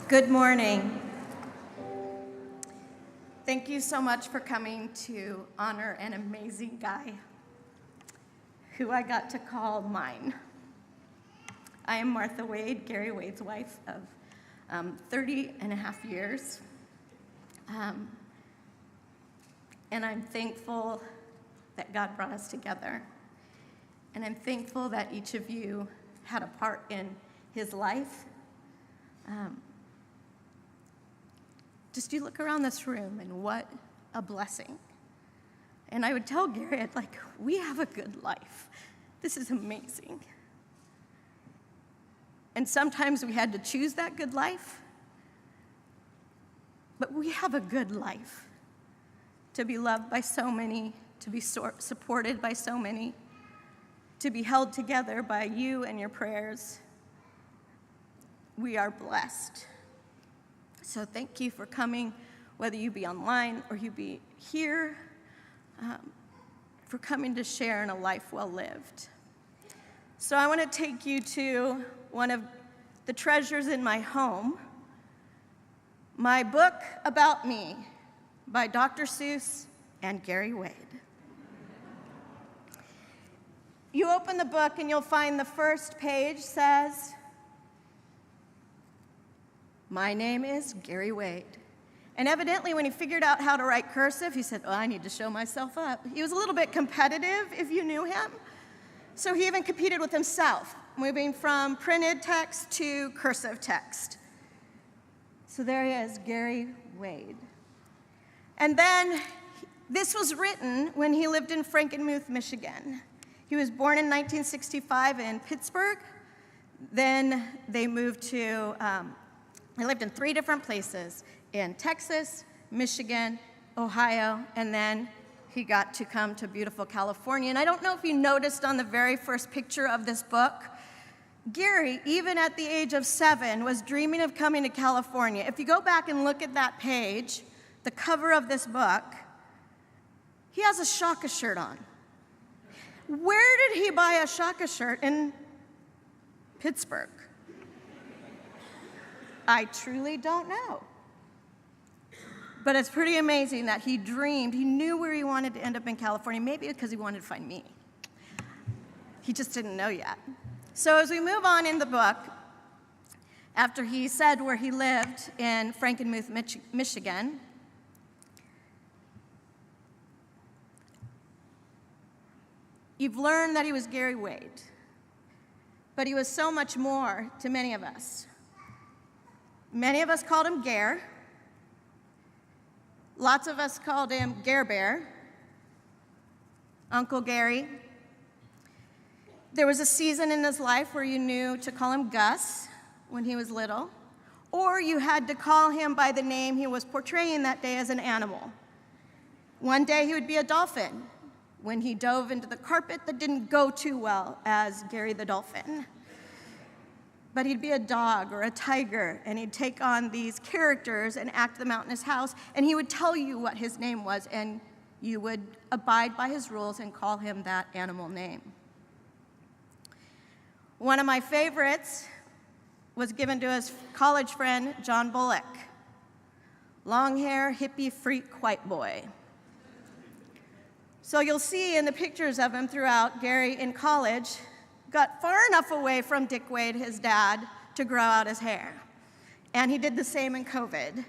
Good morning. Thank you so much for coming to honor an amazing guy who I got to call mine. I am Martha Wade, Gary Wade's wife of 30 and a half years. And I'm thankful that God brought us together. And I'm thankful that each of you had a part in his life. Just you look around this room and what a blessing. And I would tell Gary, we have a good life. This is amazing. And sometimes we had to choose that good life, but we have a good life. To be loved by so many, to be supported by so many, to be held together by you and your prayers. We are blessed. So thank you for coming, whether you be online or you be here, for coming to share in a life well lived. So I want to take you to one of the treasures in my home, my book about me by Dr. Seuss and Gary Wade. You open the book and you'll find the first page says, "My name is Gary Wade." And evidently, when he figured out how to write cursive, he said, I need to show myself up. He was a little bit competitive, if you knew him. So he even competed with himself, moving from printed text to cursive text. So there he is, Gary Wade. And then this was written when he lived in Frankenmuth, Michigan. He was born in 1965 in Pittsburgh. Then they moved to, he lived in 3 different places, in Texas, Michigan, Ohio, and then he got to come to beautiful California. And I don't know if you noticed on the very first picture of this book, Gary, even at the age of 7, was dreaming of coming to California. If you go back and look at that page, the cover of this book, he has a Shaka shirt on. Where did he buy a Shaka shirt in Pittsburgh? I truly don't know. But it's pretty amazing that he dreamed, he knew where he wanted to end up in California, maybe because he wanted to find me. He just didn't know yet. So as we move on in the book, after he said where he lived in Frankenmuth, Michigan, you've learned that he was Gary Wade, but he was so much more to many of us. Many of us called him Gare. Lots of us called him Gare Bear, Uncle Gary. There was a season in his life where you knew to call him Gus when he was little, or you had to call him by the name he was portraying that day as an animal. One day he would be a dolphin when he dove into the carpet that didn't go too well as Gary the Dolphin. But he'd be a dog or a tiger, and he'd take on these characters and act them out in his house, and he would tell you what his name was, and you would abide by his rules and call him that animal name. One of my favorites was given to his college friend, John Bullock. Long hair, hippie, freak, white boy. So you'll see in the pictures of him throughout, Gary in college got far enough away from Dick Wade, his dad, to grow out his hair. And he did the same in COVID,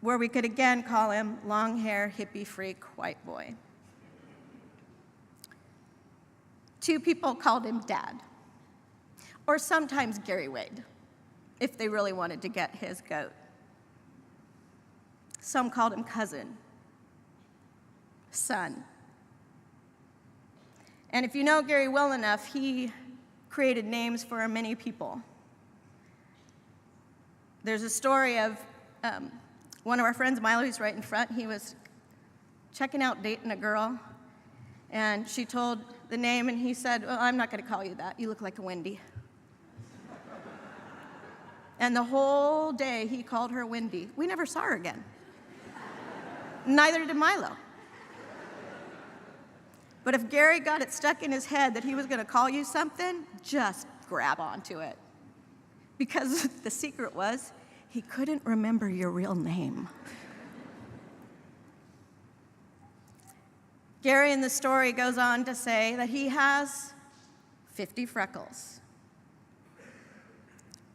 where we could again call him long hair, hippie freak, white boy. 2 people called him Dad, or sometimes Gary Wade, if they really wanted to get his goat. Some called him cousin, son. And if you know Gary well enough, he created names for many people. There's a story of one of our friends, Milo, who's right in front. He was checking out dating a girl, and she told the name, and he said, well, I'm not going to call you that. You look like a Wendy. And the whole day, he called her Wendy. We never saw her again. Neither did Milo. But if Gary got it stuck in his head that he was going to call you something, just grab onto it. because the secret was he couldn't remember your real name. Gary in the story goes on to say that he has 50 freckles.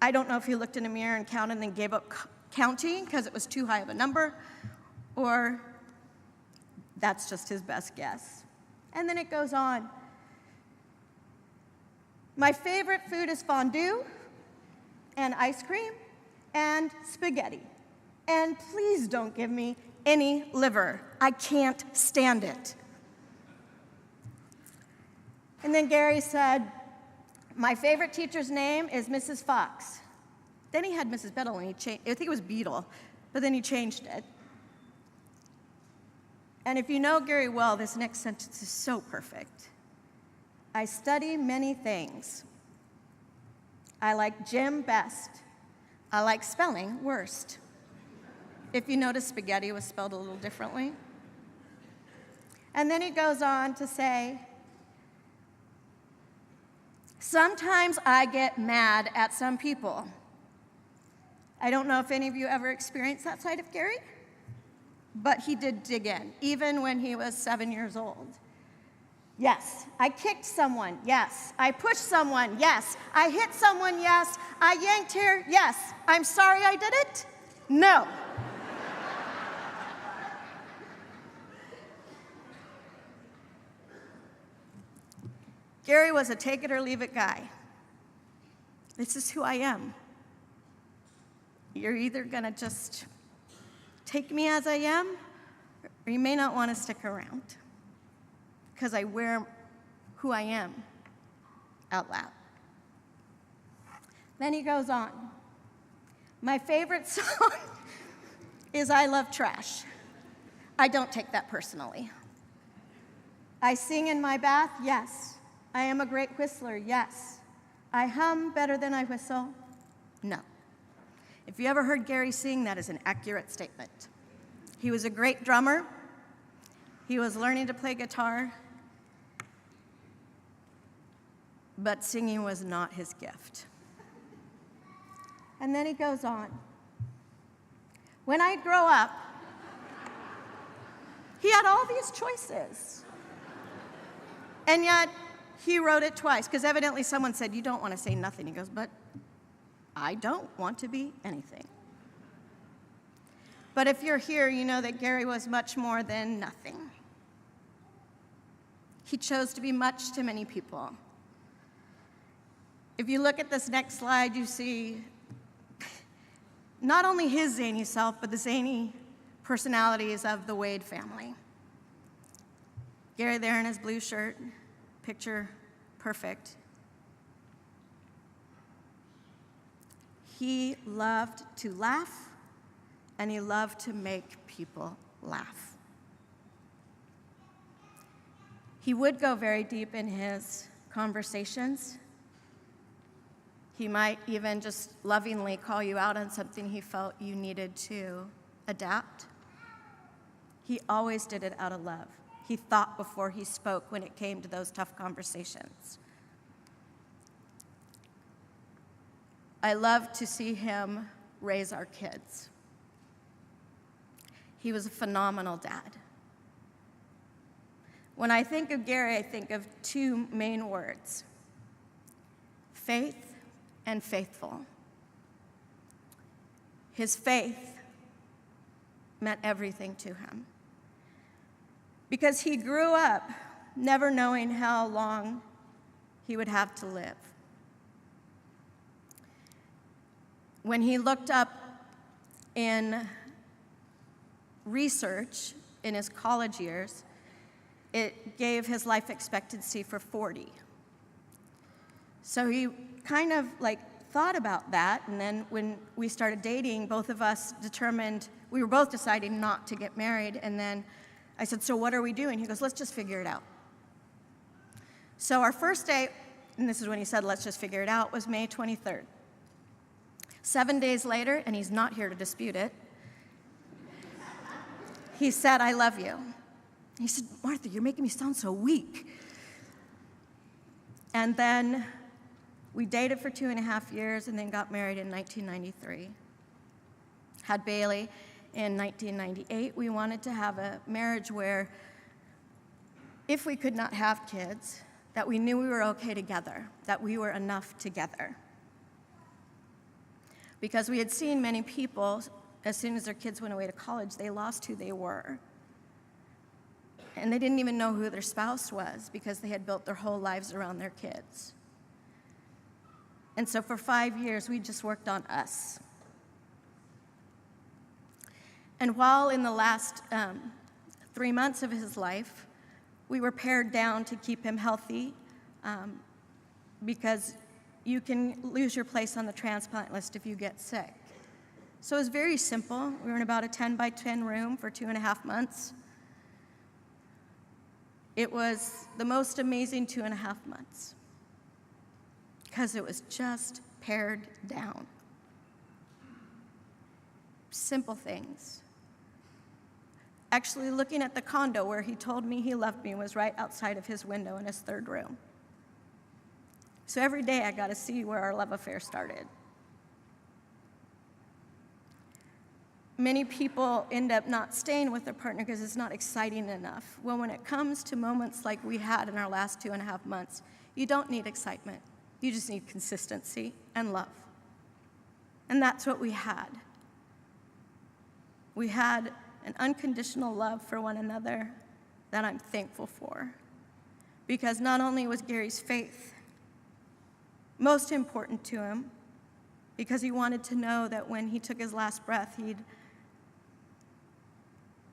I don't know if he looked in a mirror and counted and then gave up counting because it was too high of a number, or that's just his best guess. And then it goes on. My favorite food is fondue and ice cream and spaghetti. And please don't give me any liver. I can't stand it. And then Gary said, my favorite teacher's name is Mrs. Fox. Then he had Mrs. Beadle, and he changed, I think it was Beadle, but then he changed it. And if you know Gary well, this next sentence is so perfect. I study many things. I like gym best. I like spelling worst. If you notice, spaghetti was spelled a little differently. And then he goes on to say, sometimes I get mad at some people. I don't know if any of you ever experienced that side of Gary, but he did dig in, even when he was 7 years old. Yes, I kicked someone, yes. I pushed someone, yes. I hit someone, yes. I yanked hair, yes. I'm sorry I did it? No. Gary was a take it or leave it guy. This is who I am. You're either gonna just take me as I am, or you may not want to stick around, because I wear who I am out loud. Then he goes on. My favorite song is I Love Trash. I don't take that personally. I sing in my bath, yes. I am a great whistler, yes. I hum better than I whistle, no. If you ever heard Gary sing, that is an accurate statement. He was a great drummer. He was learning to play guitar, but singing was not his gift. And then he goes on. When I grow up, he had all these choices. And yet, he wrote it twice, because evidently someone said, you don't want to say nothing. He goes, but I don't want to be anything. But if you're here, you know that Gary was much more than nothing. He chose to be much to many people. If you look at this next slide, you see not only his zany self, but the zany personalities of the Wade family. Gary there in his blue shirt, picture perfect. He loved to laugh, and he loved to make people laugh. He would go very deep in his conversations. He might even just lovingly call you out on something he felt you needed to adapt. He always did it out of love. He thought before he spoke when it came to those tough conversations. I love to see him raise our kids. He was a phenomenal dad. When I think of Gary, I think of two main words: faith and faithful. His faith meant everything to him, because he grew up never knowing how long he would have to live. When he looked up in research in his college years, it gave his life expectancy for 40. So he kind of thought about that, and then when we started dating, both of us determined, we were both deciding not to get married, and then I said, so what are we doing? He goes, let's just figure it out. So our first date, and this is when he said, let's just figure it out, was May 23rd. 7 days later, and he's not here to dispute it, he said, I love you. He said, Martha, you're making me sound so weak. And then We dated for 2.5 years and then got married in 1993. Had Bailey in 1998. We wanted to have a marriage where if we could not have kids, that we knew we were okay together, that we were enough together. Because we had seen many people, as soon as their kids went away to college, they lost who they were. And they didn't even know who their spouse was because they had built their whole lives around their kids. And so for 5 years, we just worked on us. And while in the last 3 months of his life, we were pared down to keep him healthy because you can lose your place on the transplant list if you get sick. So it was very simple. We were in about a 10 by 10 room for 2.5 months. It was the most amazing 2.5 months because it was just pared down. Simple things. Actually, looking at the condo where he told me he loved me was right outside of his window in his 3rd room. So every day I got to see where our love affair started. Many people end up not staying with their partner because it's not exciting enough. Well, when it comes to moments like we had in our last 2.5 months, you don't need excitement. You just need consistency and love. And that's what we had. We had an unconditional love for one another that I'm thankful for. Because not only was Gary's faith most important to him, because he wanted to know that when he took his last breath,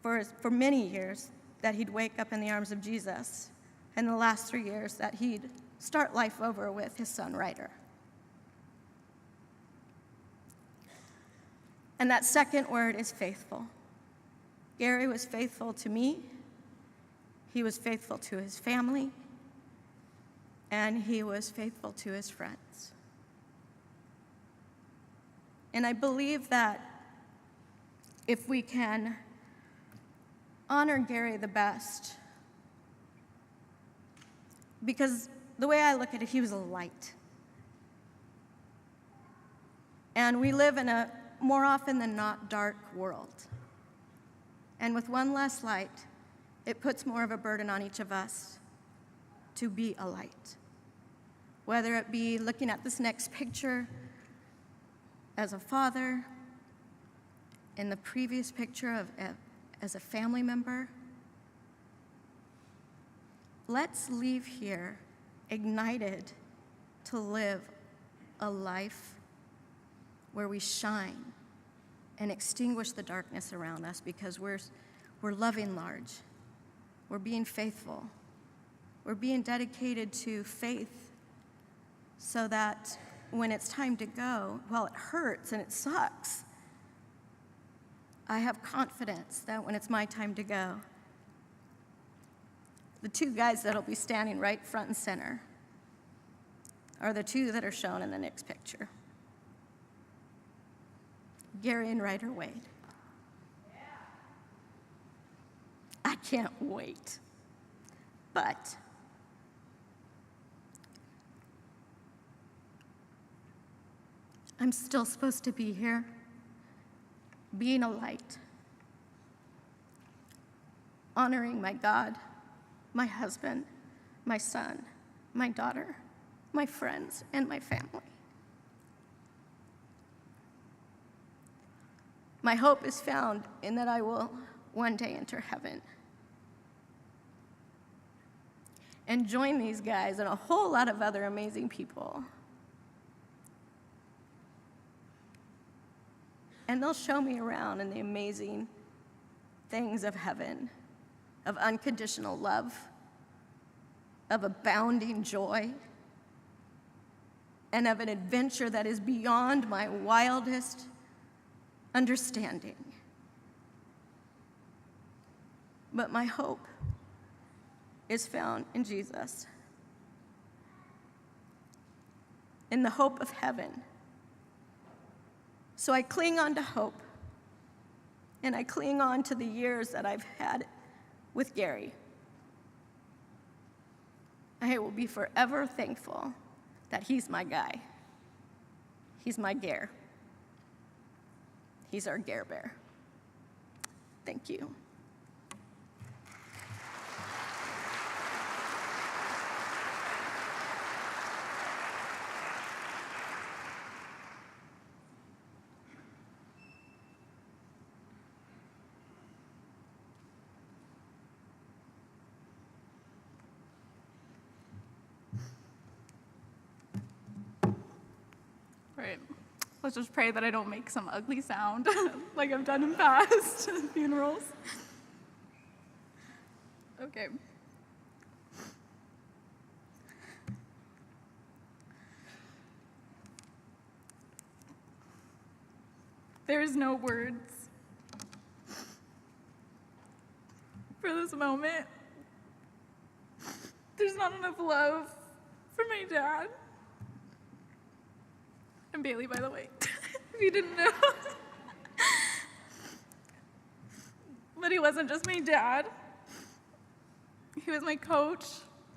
for many years, that he'd wake up in the arms of Jesus, and the last 3 years that he'd start life over with his son, Ryder. And that second word is faithful. Gary was faithful to me, he was faithful to his family, and he was faithful to his friends. And I believe that if we can honor Gary the best, because the way I look at it, he was a light. And we live in a more often than not dark world. And with one less light, it puts more of a burden on each of us to be a light. Whether it be looking at this next picture as a father, in the previous picture as a family member. Let's leave here ignited to live a life where we shine and extinguish the darkness around us because we're loving large. We're being faithful. We're being dedicated to faith so that when it's time to go, while it hurts and it sucks, I have confidence that when it's my time to go, the 2 guys that'll be standing right front and center are the 2 that are shown in the next picture. Gary and Ryder Wade. I can't wait. But I'm still supposed to be here, being a light, honoring my God, my husband, my son, my daughter, my friends, and my family. My hope is found in that I will one day enter heaven and join these guys and a whole lot of other amazing people. And they'll show me around in the amazing things of heaven, of unconditional love, of abounding joy, and of an adventure that is beyond my wildest understanding. But my hope is found in Jesus, in the hope of heaven. So I cling on to hope, and I cling on to the years that I've had with Gary. I will be forever thankful that he's my guy. He's my Gare. He's our Gare Bear. Thank you. Right. Let's just pray that I don't make some ugly sound like I've done in past funerals. Okay. There is no words for this moment. There's not enough love for my dad. I'm Bailey, by the way, if you didn't know. But he wasn't just my dad. He was my coach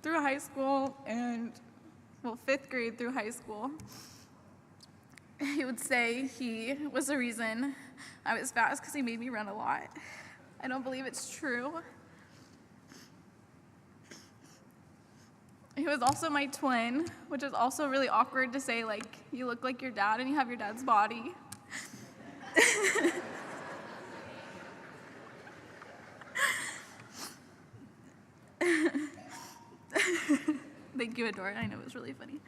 through high school and, well, 5th grade through high school. He would say he was the reason I was fast because he made me run a lot. I don't believe it's true. He was also my twin, which is also really awkward to say, like, you look like your dad and you have your dad's body. Thank you, Adora. I know it was really funny.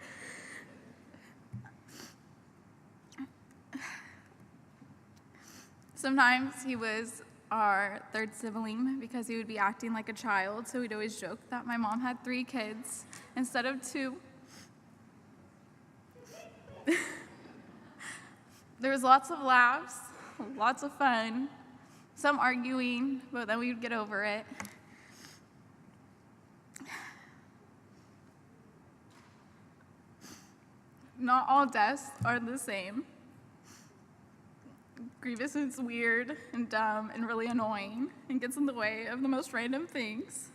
Sometimes he was our third sibling because he would be acting like a child, so we'd always joke that my mom had 3 kids instead of 2. There was lots of laughs, lots of fun, some arguing, but then we would get over it. Not all deaths are the same. Grievous is weird and dumb and really annoying and gets in the way of the most random things.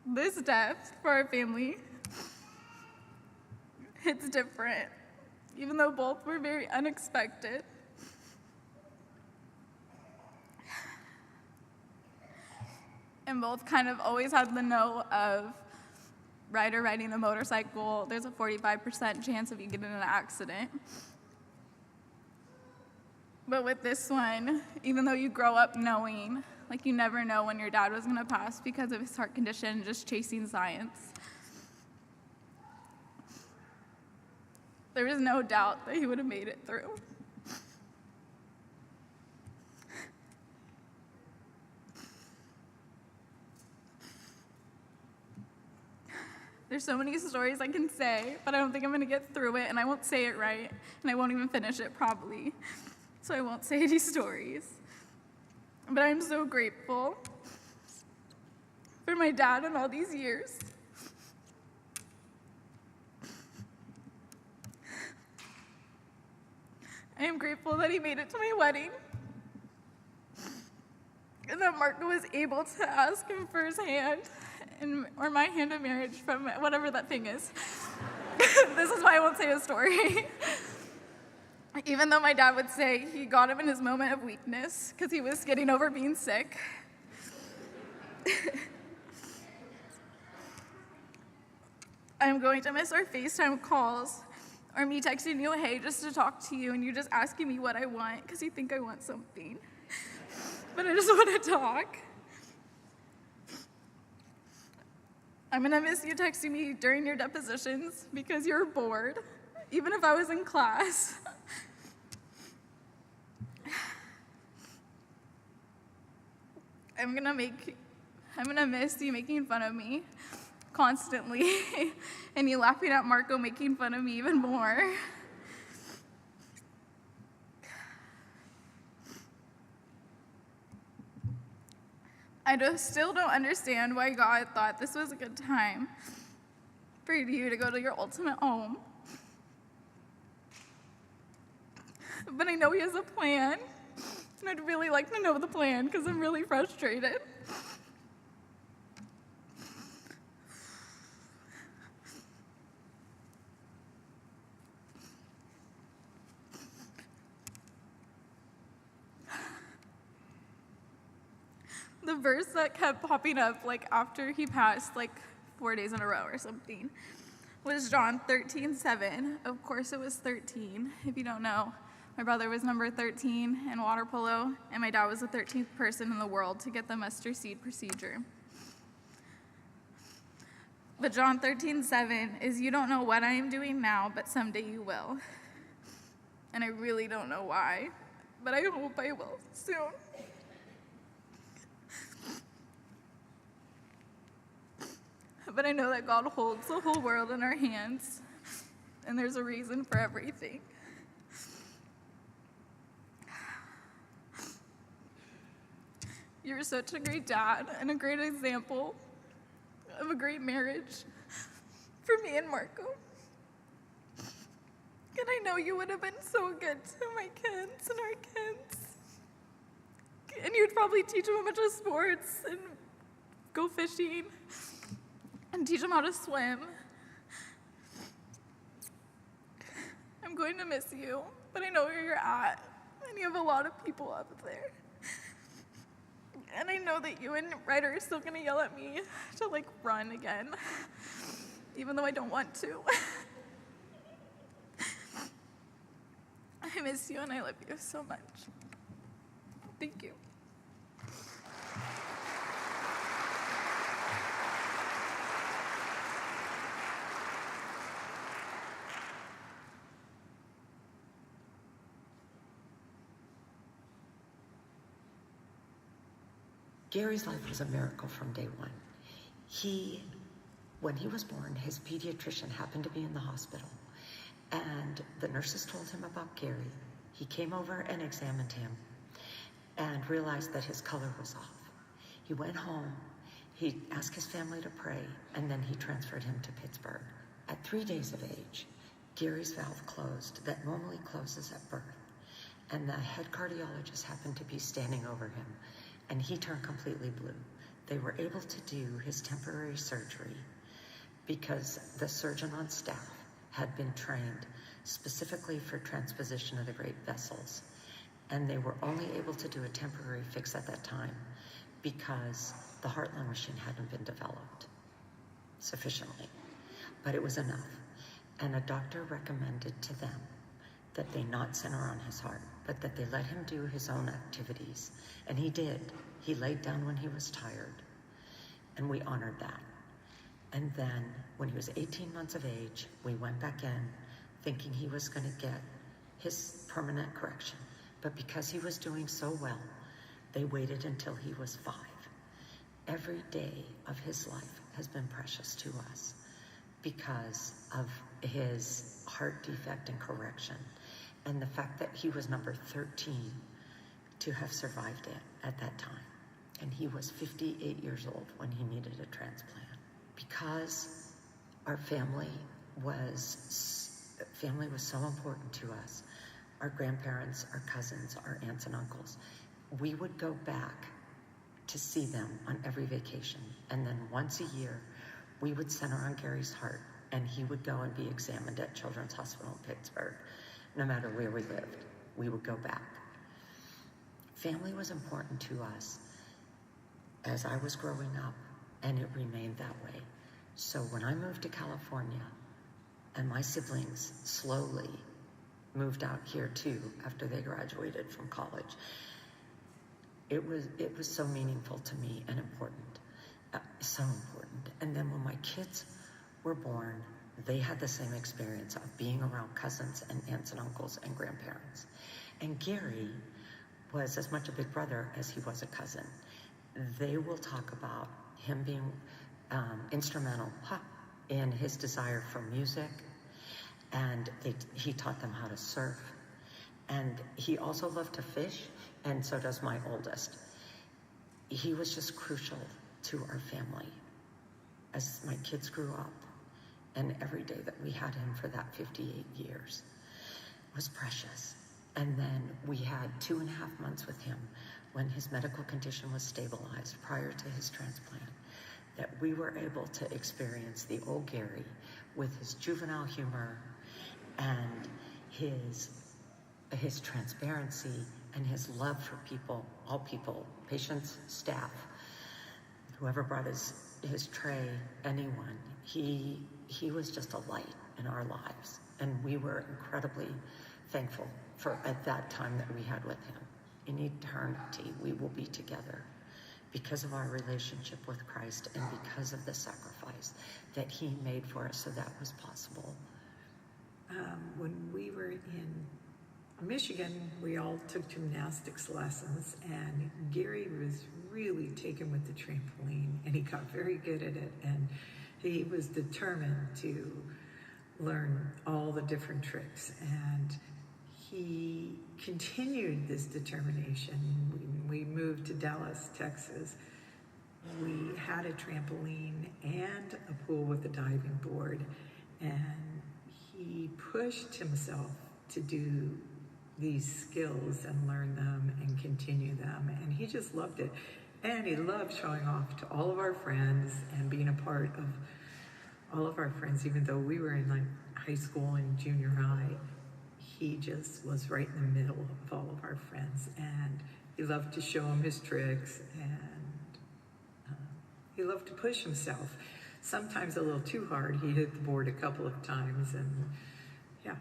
This death for our family, it's different, even though both were very unexpected. And both kind of always had the note of Ryder riding the motorcycle, there's a 45% chance of you getting in an accident. But with this one, even though you grow up knowing, like you never know when your dad was gonna pass because of his heart condition, just chasing science. There was no doubt that he would have made it through. There's so many stories I can say, but I don't think I'm gonna get through it, and I won't say it right, and I won't even finish it probably. So I won't say any stories. But I'm so grateful for my dad in all these years. I am grateful that he made it to my wedding, and that Marco was able to ask him for his hand, or my hand in marriage from whatever that thing is. This is why I won't say a story. Even though my dad would say he got him in his moment of weakness because he was getting over being sick. I'm going to miss our FaceTime calls or me texting you, hey, just to talk to you, and you just asking me what I want because you think I want something. But I just want to talk. I'm gonna miss you texting me during your depositions because you're bored, even if I was in class. I'm gonna miss you making fun of me constantly and you laughing at Marco making fun of me even more. I still don't understand why God thought this was a good time for you to go to your ultimate home. But I know he has a plan, And I'd really like to know the plan because I'm really frustrated. The verse that kept popping up like after he passed like 4 days in a row or something was John 13:7. Of course it was 13. If you don't know, my brother was number 13 in water polo, and my dad was the 13th person in the world to get the mustard seed procedure. But John 13:7 is, you don't know what I am doing now, but someday you will. And I really don't know why, but I hope I will soon. But I know that God holds the whole world in our hands, and there's a reason for everything. You're such a great dad and a great example of a great marriage for me and Marco. And I know you would have been so good to my kids and our kids. And you'd probably teach them a bunch of sports and go fishing and teach them how to swim. I'm going to miss you, but I know where you're at, and you have a lot of people up there. And I know that you and Ryder are still gonna yell at me to like run again, even though I don't want to. I miss you and I love you so much. Thank you. Gary's life was a miracle from day one. When he was born, his pediatrician happened to be in the hospital, and the nurses told him about Gary. He came over and examined him and realized that his color was off. He went home, he asked his family to pray, and then he transferred him to Pittsburgh. At 3 days of age, Gary's valve closed that normally closes at birth, and the head cardiologist happened to be standing over him, and he turned completely blue. They were able to do his temporary surgery because the surgeon on staff had been trained specifically for transposition of the great vessels. And they were only able to do a temporary fix at that time because the heart-lung machine hadn't been developed sufficiently. But it was enough. And a doctor recommended to them that they not center on his heart, but that they let him do his own activities. And he did. He laid down when he was tired, and we honored that. And then when he was 18 months of age, we went back in thinking he was going to get his permanent correction. But because he was doing so well, they waited until he was 5. Every day of his life has been precious to us because of his heart defect and correction, and the fact that he was number 13 to have survived it at that time. And he was 58 years old when he needed a transplant. Because our family was so important to us, our grandparents, our cousins, our aunts and uncles, we would go back to see them on every vacation. And then once a year, we would center on Gary's heart, and he would go and be examined at Children's Hospital in Pittsburgh. No matter where we lived, we would go back. Family was important to us as I was growing up, and it remained that way. So when I moved to California, and my siblings slowly moved out here too after they graduated from college, it was so meaningful to me and important, so important. And then when my kids were born, they had the same experience of being around cousins and aunts and uncles and grandparents. And Gary was as much a big brother as he was a cousin. They will talk about him being instrumental in his desire for music, and he taught them how to surf. And he also loved to fish, and so does my oldest. He was just crucial to our family as my kids grew up, and every day that we had him for that 58 years was precious. And then we had 2.5 months with him when his medical condition was stabilized prior to his transplant, that we were able to experience the old Gary with his juvenile humor and his transparency and his love for people, all people, patients, staff, whoever brought his tray, anyone. He was just a light in our lives, and we were incredibly thankful for at that time that we had with him. In eternity, we will be together because of our relationship with Christ and because of the sacrifice that he made for us, so that was possible. When we were in Michigan, we all took gymnastics lessons, and Gary was really taken with the trampoline, and he got very good at it, and he was determined to learn all the different tricks, and he continued this determination. When we moved to Dallas, Texas, we had a trampoline and a pool with a diving board, and he pushed himself to do these skills and learn them and continue them, and he just loved it. And he loved showing off to all of our friends and being a part of all of our friends, even though we were in like high school and junior high. He just was right in the middle of all of our friends, and he loved to show them his tricks, and he loved to push himself. Sometimes a little too hard. He hit the board a couple of times, and yeah.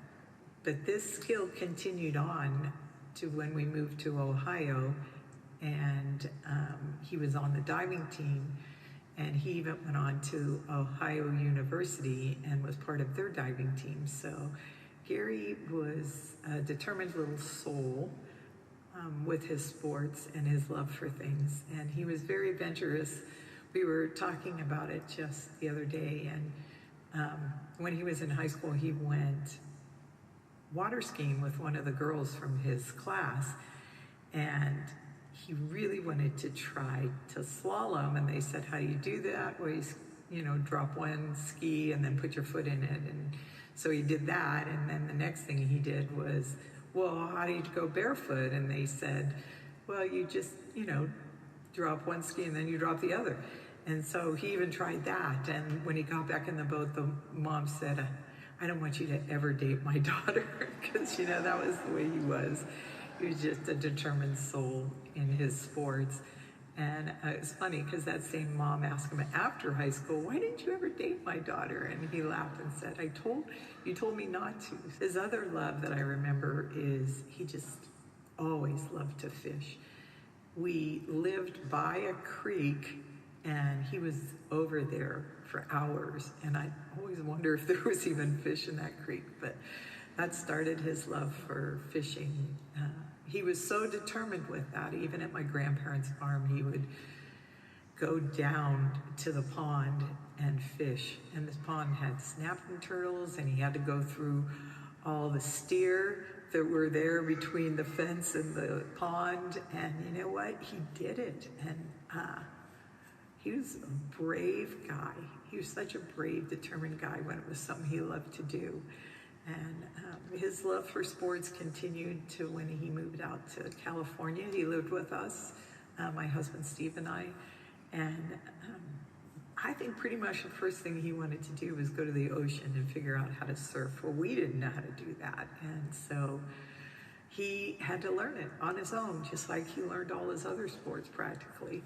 But this skill continued on to when we moved to Ohio, and he was on the diving team, and he even went on to Ohio University and was part of their diving team. So Gary was a determined little soul with his sports and his love for things, and he was very adventurous. We were talking about it just the other day, and when he was in high school, he went water skiing with one of the girls from his class, and he really wanted to try to slalom, and they said, how do you do that? Well, you drop one ski and then put your foot in it, and so he did that, and then the next thing he did was, well, how do you go barefoot? And they said, well, you just, drop one ski and then you drop the other. And so he even tried that, and when he got back in the boat, the mom said, I don't want you to ever date my daughter, because, that was the way he was. He was just a determined soul in his sports. And it's funny, because that same mom asked him after high school, why didn't you ever date my daughter? And he laughed and said, you told me not to. His other love that I remember is he just always loved to fish. We lived by a creek, and he was over there for hours, and I always wonder if there was even fish in that creek, but that started his love for fishing. He was so determined with that. Even at my grandparents' farm, he would go down to the pond and fish, and this pond had snapping turtles, and he had to go through all the steer that were there between the fence and the pond, and you know what? He did it, and he was a brave guy. He was such a brave, determined guy when it was something he loved to do. And his love for sports continued to when he moved out to California. He lived with us, my husband Steve and I. And I think pretty much the first thing he wanted to do was go to the ocean and figure out how to surf. Well, we didn't know how to do that. And so he had to learn it on his own, just like he learned all his other sports practically.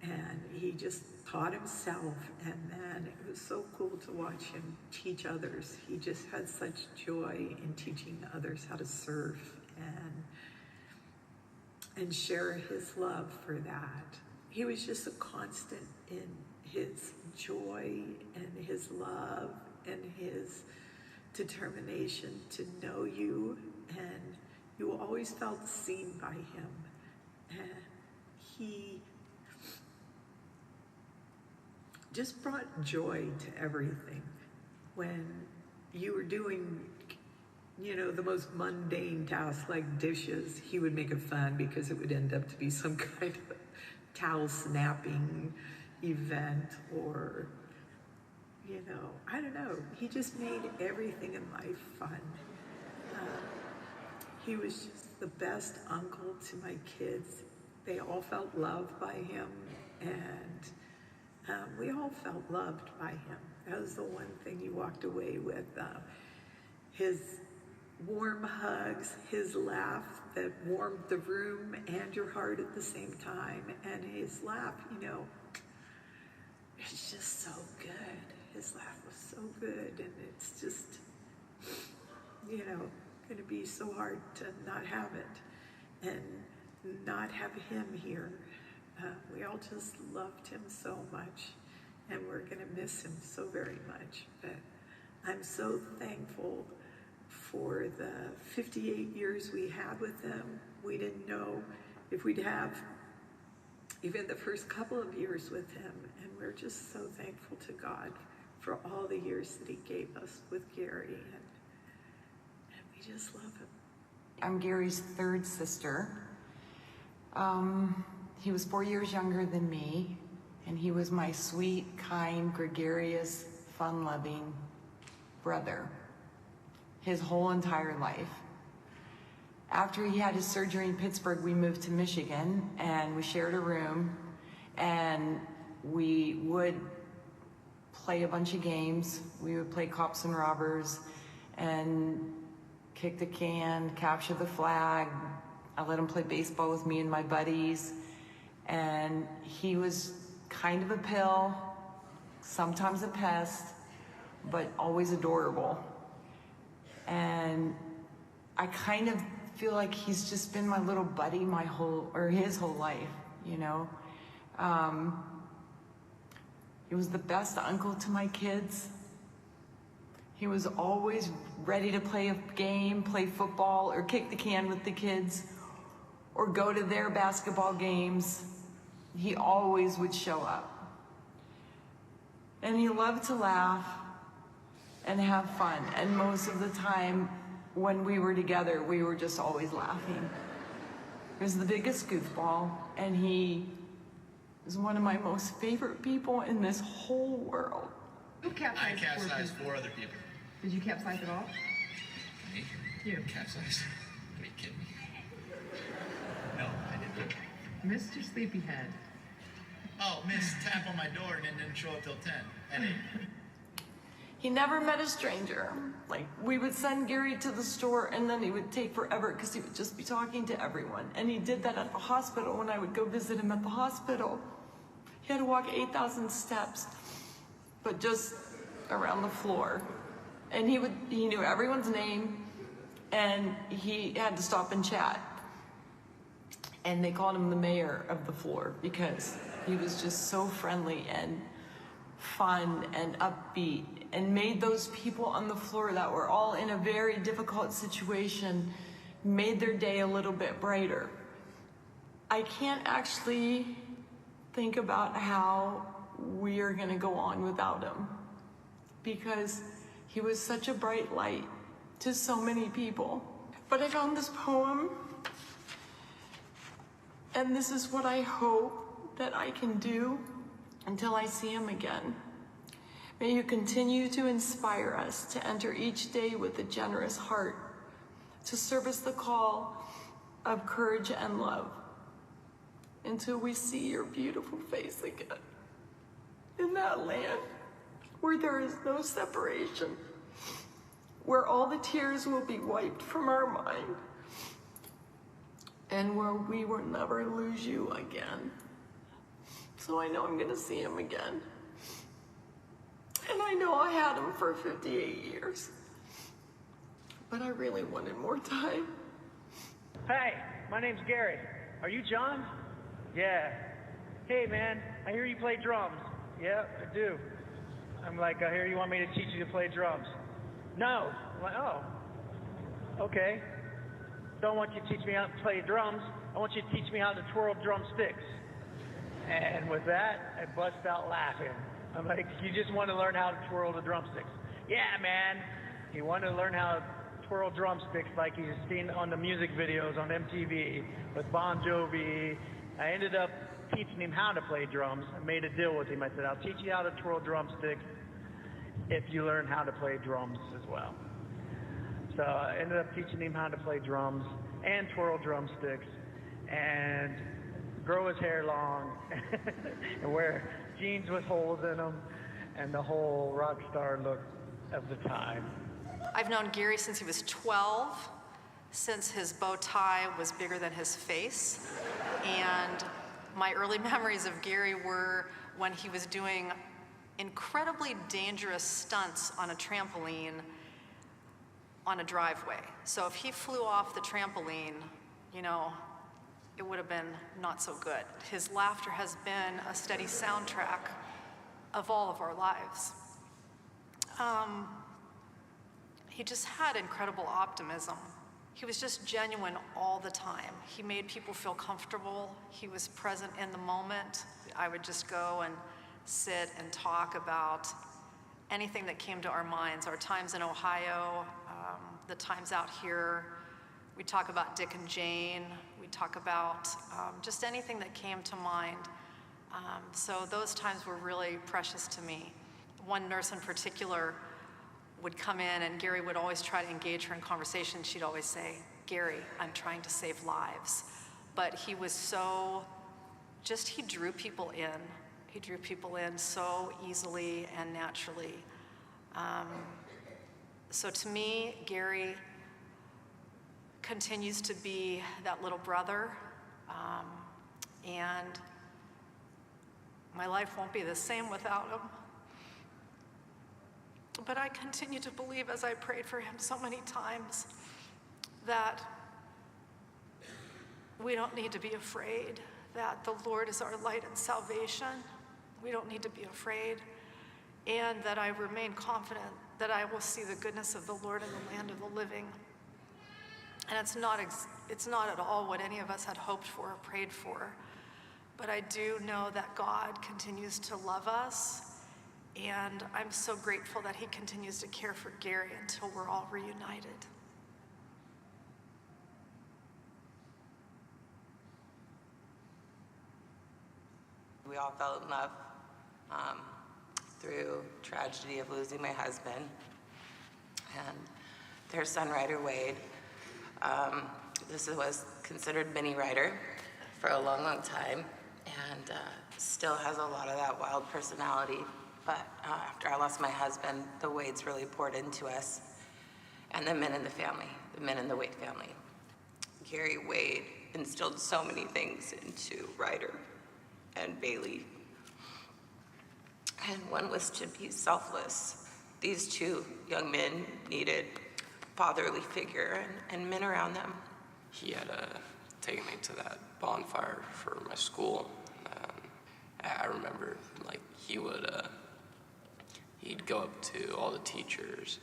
And he just taught himself, and then it was so cool to watch him teach others. He just had such joy in teaching others how to surf and share his love for that. He was just a constant in his joy and his love and his determination to know you, and you always felt seen by him. And he just brought joy to everything. When you were doing, the most mundane tasks like dishes, he would make it fun because it would end up to be some kind of towel snapping event, or, I don't know. He just made everything in life fun. He was just the best uncle to my kids. They all felt loved by him, and we all felt loved by him. That was the one thing you walked away with. His warm hugs, his laugh that warmed the room and your heart at the same time, and his laugh, you know, it's just so good. His laugh was so good, and it's just, you know, going to be so hard to not have it and not have him here. We all just loved him so much, and we're going to miss him so very much. But I'm so thankful for the 58 years we had with him. We didn't know if we'd have even the first couple of years with him, and we're just so thankful to God for all the years that he gave us with Gary, and we just love him. I'm Gary's third sister. He was 4 years younger than me, and he was my sweet, kind, gregarious, fun-loving brother his whole entire life. After he had his surgery in Pittsburgh, we moved to Michigan, and we shared a room, and we would play a bunch of games. We would play cops and robbers, and kick the can, capture the flag. I let him play baseball with me and my buddies, and he was kind of a pill, sometimes a pest, but always adorable. And I kind of feel like he's just been my little buddy his whole life, you know. He was the best uncle to my kids. He was always ready to play a game, play football, or kick the can with the kids, or go to their basketball games. He always would show up. And he loved to laugh and have fun. And most of the time, when we were together, we were just always laughing. He was the biggest goofball, and he is one of my most favorite people in this whole world. Who capsized? I capsized 4 other people. Did you capsize at all? Me? You. Capsized? Are you kidding me? No, I didn't. Mr. Sleepyhead. Oh, Miss tap on my door and then didn't show up till 10 at 8. He never met a stranger. Like, we would send Gary to the store, and then he would take forever because he would just be talking to everyone. And he did that at the hospital when I would go visit him at the hospital. He had to walk 8,000 steps, but just around the floor. And he knew everyone's name, and he had to stop and chat. And they called him the mayor of the floor because he was just so friendly and fun and upbeat, and made those people on the floor that were all in a very difficult situation, made their day a little bit brighter. I can't actually think about how we are gonna go on without him, because he was such a bright light to so many people. But I found this poem, and this is what I hope that I can do until I see him again. May you continue to inspire us to enter each day with a generous heart, to service the call of courage and love, until we see your beautiful face again in that land where there is no separation, where all the tears will be wiped from our mind, and where we will never lose you again. So I know I'm gonna see him again. And I know I had him for 58 years, but I really wanted more time. Hey, my name's Gary. Are you John? Yeah. Hey, man, I hear you play drums. Yeah, I do. I'm like, I hear you want me to teach you to play drums. No. I'm like, oh, okay. Don't want you to teach me how to play drums. I want you to teach me how to twirl drumsticks. And with that, I bust out laughing. I'm like, you just want to learn how to twirl the drumsticks? Yeah, man. He wanted to learn how to twirl drumsticks like he's seen on the music videos on MTV with Bon Jovi. I ended up teaching him how to play drums. I made a deal with him. I said, I'll teach you how to twirl drumsticks if you learn how to play drums as well. So I ended up teaching him how to play drums and twirl drumsticks and grow his hair long and wear jeans with holes in them and the whole rock star look of the time. I've known Gary since he was 12, since his bow tie was bigger than his face. And my early memories of Gary were when he was doing incredibly dangerous stunts on a trampoline on a driveway. So if he flew off the trampoline, you know, it would have been not so good. His laughter has been a steady soundtrack of all of our lives. He just had incredible optimism. He was just genuine all the time. He made people feel comfortable. He was present in the moment. I would just go and sit and talk about anything that came to our minds, our times in Ohio, the times out here. We'd talk about Dick and Jane. We'd talk about just anything that came to mind. So those times were really precious to me. One nurse in particular would come in, and Gary would always try to engage her in conversation. She'd always say, "Gary, I'm trying to save lives." But he was so, he drew people in. He drew people in so easily and naturally. So to me, Gary continues to be that little brother, and my life won't be the same without him. But I continue to believe, as I prayed for him so many times, that we don't need to be afraid, that the Lord is our light and salvation. We don't need to be afraid, and that I remain confident that I will see the goodness of the Lord in the land of the living. And it's not at all what any of us had hoped for or prayed for, but I do know that God continues to love us. And I'm so grateful that he continues to care for Gary until we're all reunited. We all fell in love through tragedy of losing my husband and their son, Ryder Wade. This was considered mini Ryder for a long, long time, and still has a lot of that wild personality. But after I lost my husband, the Wades really poured into us, and the men in the family, the men in the Wade family. Gary Wade instilled so many things into Ryder and Bailey. And one was to be selfless. These two young men needed a fatherly figure and men around them. He had taken me to that bonfire for my school. I remember, like, he'd go up to all the teachers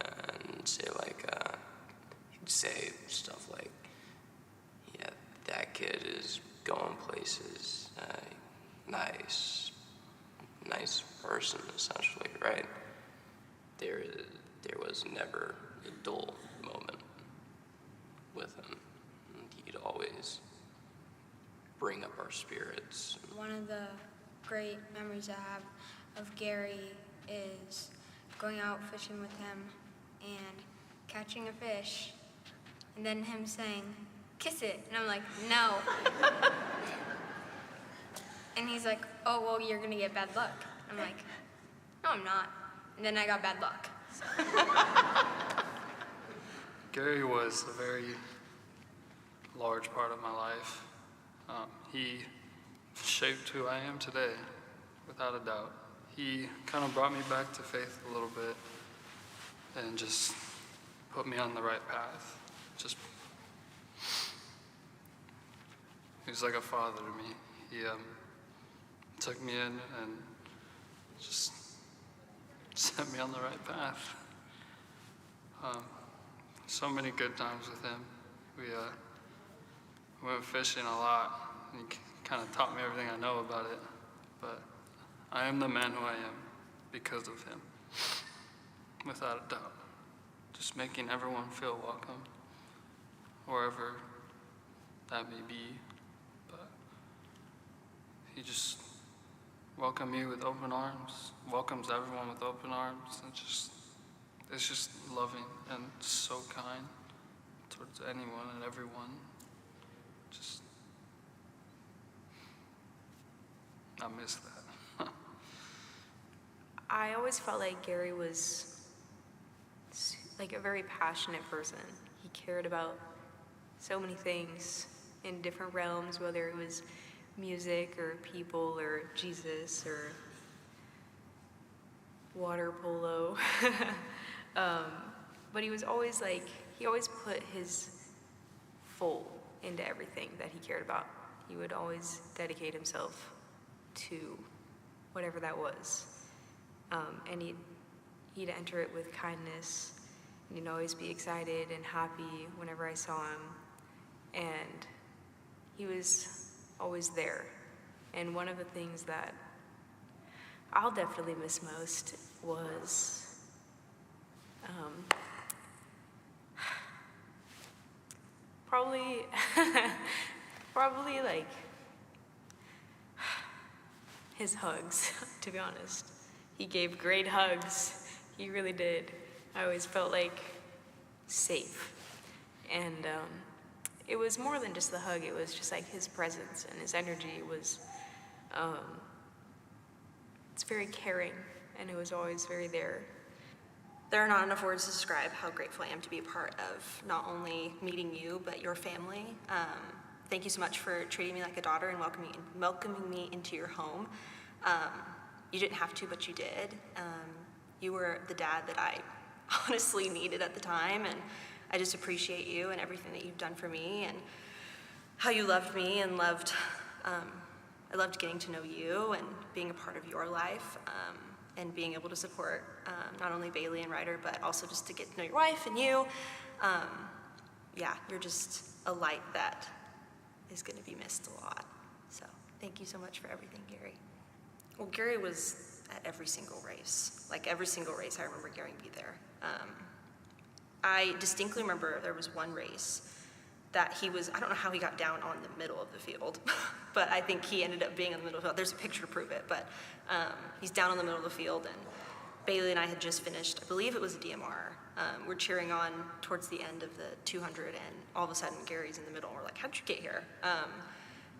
and say, like, he'd say stuff like, "Yeah, that kid is going places, nice person," essentially, right? There was never a dull moment with him. He'd always bring up our spirits. One of the great memories I have of Gary is going out fishing with him and catching a fish, and then him saying, "Kiss it," and I'm like, "No." And he's like, "Oh, well, you're gonna get bad luck." I'm like, "No, I'm not." And then I got bad luck. So. Gary was a very large part of my life. He shaped who I am today, without a doubt. He kind of brought me back to faith a little bit and just put me on the right path. He was like a father to me. He took me in and just set me on the right path. So many good times with him. We went fishing a lot. He kind of taught me everything I know about it. But I am the man who I am because of him, without a doubt. Just making everyone feel welcome, wherever that may be. But he just welcomed me with open arms, welcomes everyone with open arms, and just is just loving and so kind towards anyone and everyone. Just, I miss that. I always felt like Gary was like a very passionate person. He cared about so many things in different realms, whether it was music or people or Jesus or water polo. But he was always like, he always put his full into everything that he cared about. He would always dedicate himself to whatever that was. And he'd enter it with kindness, and he'd always be excited and happy whenever I saw him. And he was always there. And one of the things that I'll definitely miss most was probably like his hugs, to be honest. He gave great hugs. He really did. I always felt like safe. And it was more than just the hug. It was just like his presence and his energy was, it's very caring, and it was always very there. There are not enough words to describe how grateful I am to be a part of not only meeting you, but your family. Thank you so much for treating me like a daughter and welcoming me into your home. You didn't have to, but you did. You were the dad that I honestly needed at the time, and I just appreciate you and everything that you've done for me and how you loved me and I loved getting to know you and being a part of your life. And being able to support not only Bailey and Ryder, but also just to get to know your wife and you. Yeah, you're just a light that is going to be missed a lot. So thank you so much for everything, Gary. Well, Gary was at every single race. Like every single race, I remember Gary be there. I distinctly remember there was one race that he was, I don't know how he got down on the middle of the field, but I think he ended up being in the middle of the field. There's a picture to prove it, but he's down in the middle of the field, and Bailey and I had just finished, I believe it was a DMR. We're cheering on towards the end of the 200, and all of a sudden Gary's in the middle, and we're like, how'd you get here?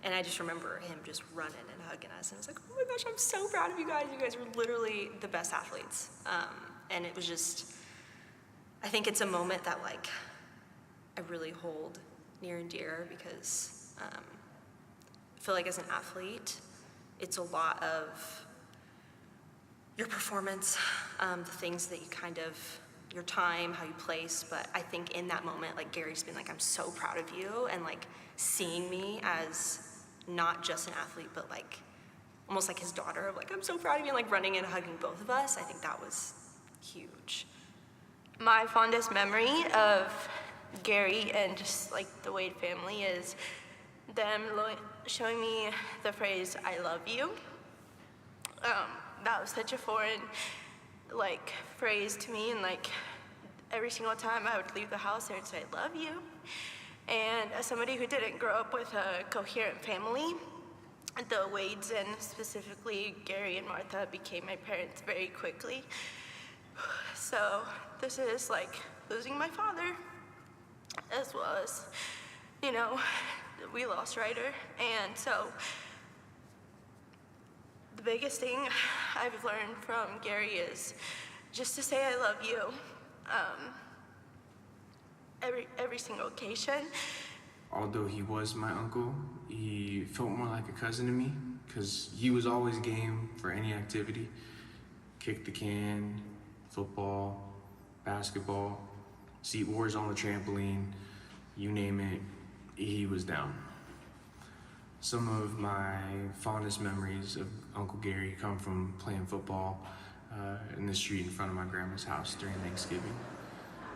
And I just remember him just running and hugging us, and I was like, oh my gosh, I'm so proud of you guys. You guys were literally the best athletes. And it was just, I think it's a moment that like, I really hold near and dear because I feel like as an athlete, it's a lot of your performance, the things that you kind of, your time, how you place, but I think in that moment, like Gary's been like, I'm so proud of you, and like seeing me as not just an athlete, but like almost like his daughter, of like, I'm so proud of you, and like running and hugging both of us, I think that was huge. My fondest memory of Gary and just like the Wade family is them showing me the phrase, I love you. That was such a foreign like phrase to me, and like every single time I would leave the house, they would say, I love you. And as somebody who didn't grow up with a coherent family, the Wades and specifically Gary and Martha became my parents very quickly. So this is like losing my father, as well as, you know, we lost Ryder. And so the biggest thing I've learned from Gary is just to say I love you every single occasion. Although he was my uncle, he felt more like a cousin to me because he was always game for any activity. Kick the can, football, basketball, seat wars on the trampoline, you name it, he was down. Some of my fondest memories of Uncle Gary come from playing football in the street in front of my grandma's house during Thanksgiving.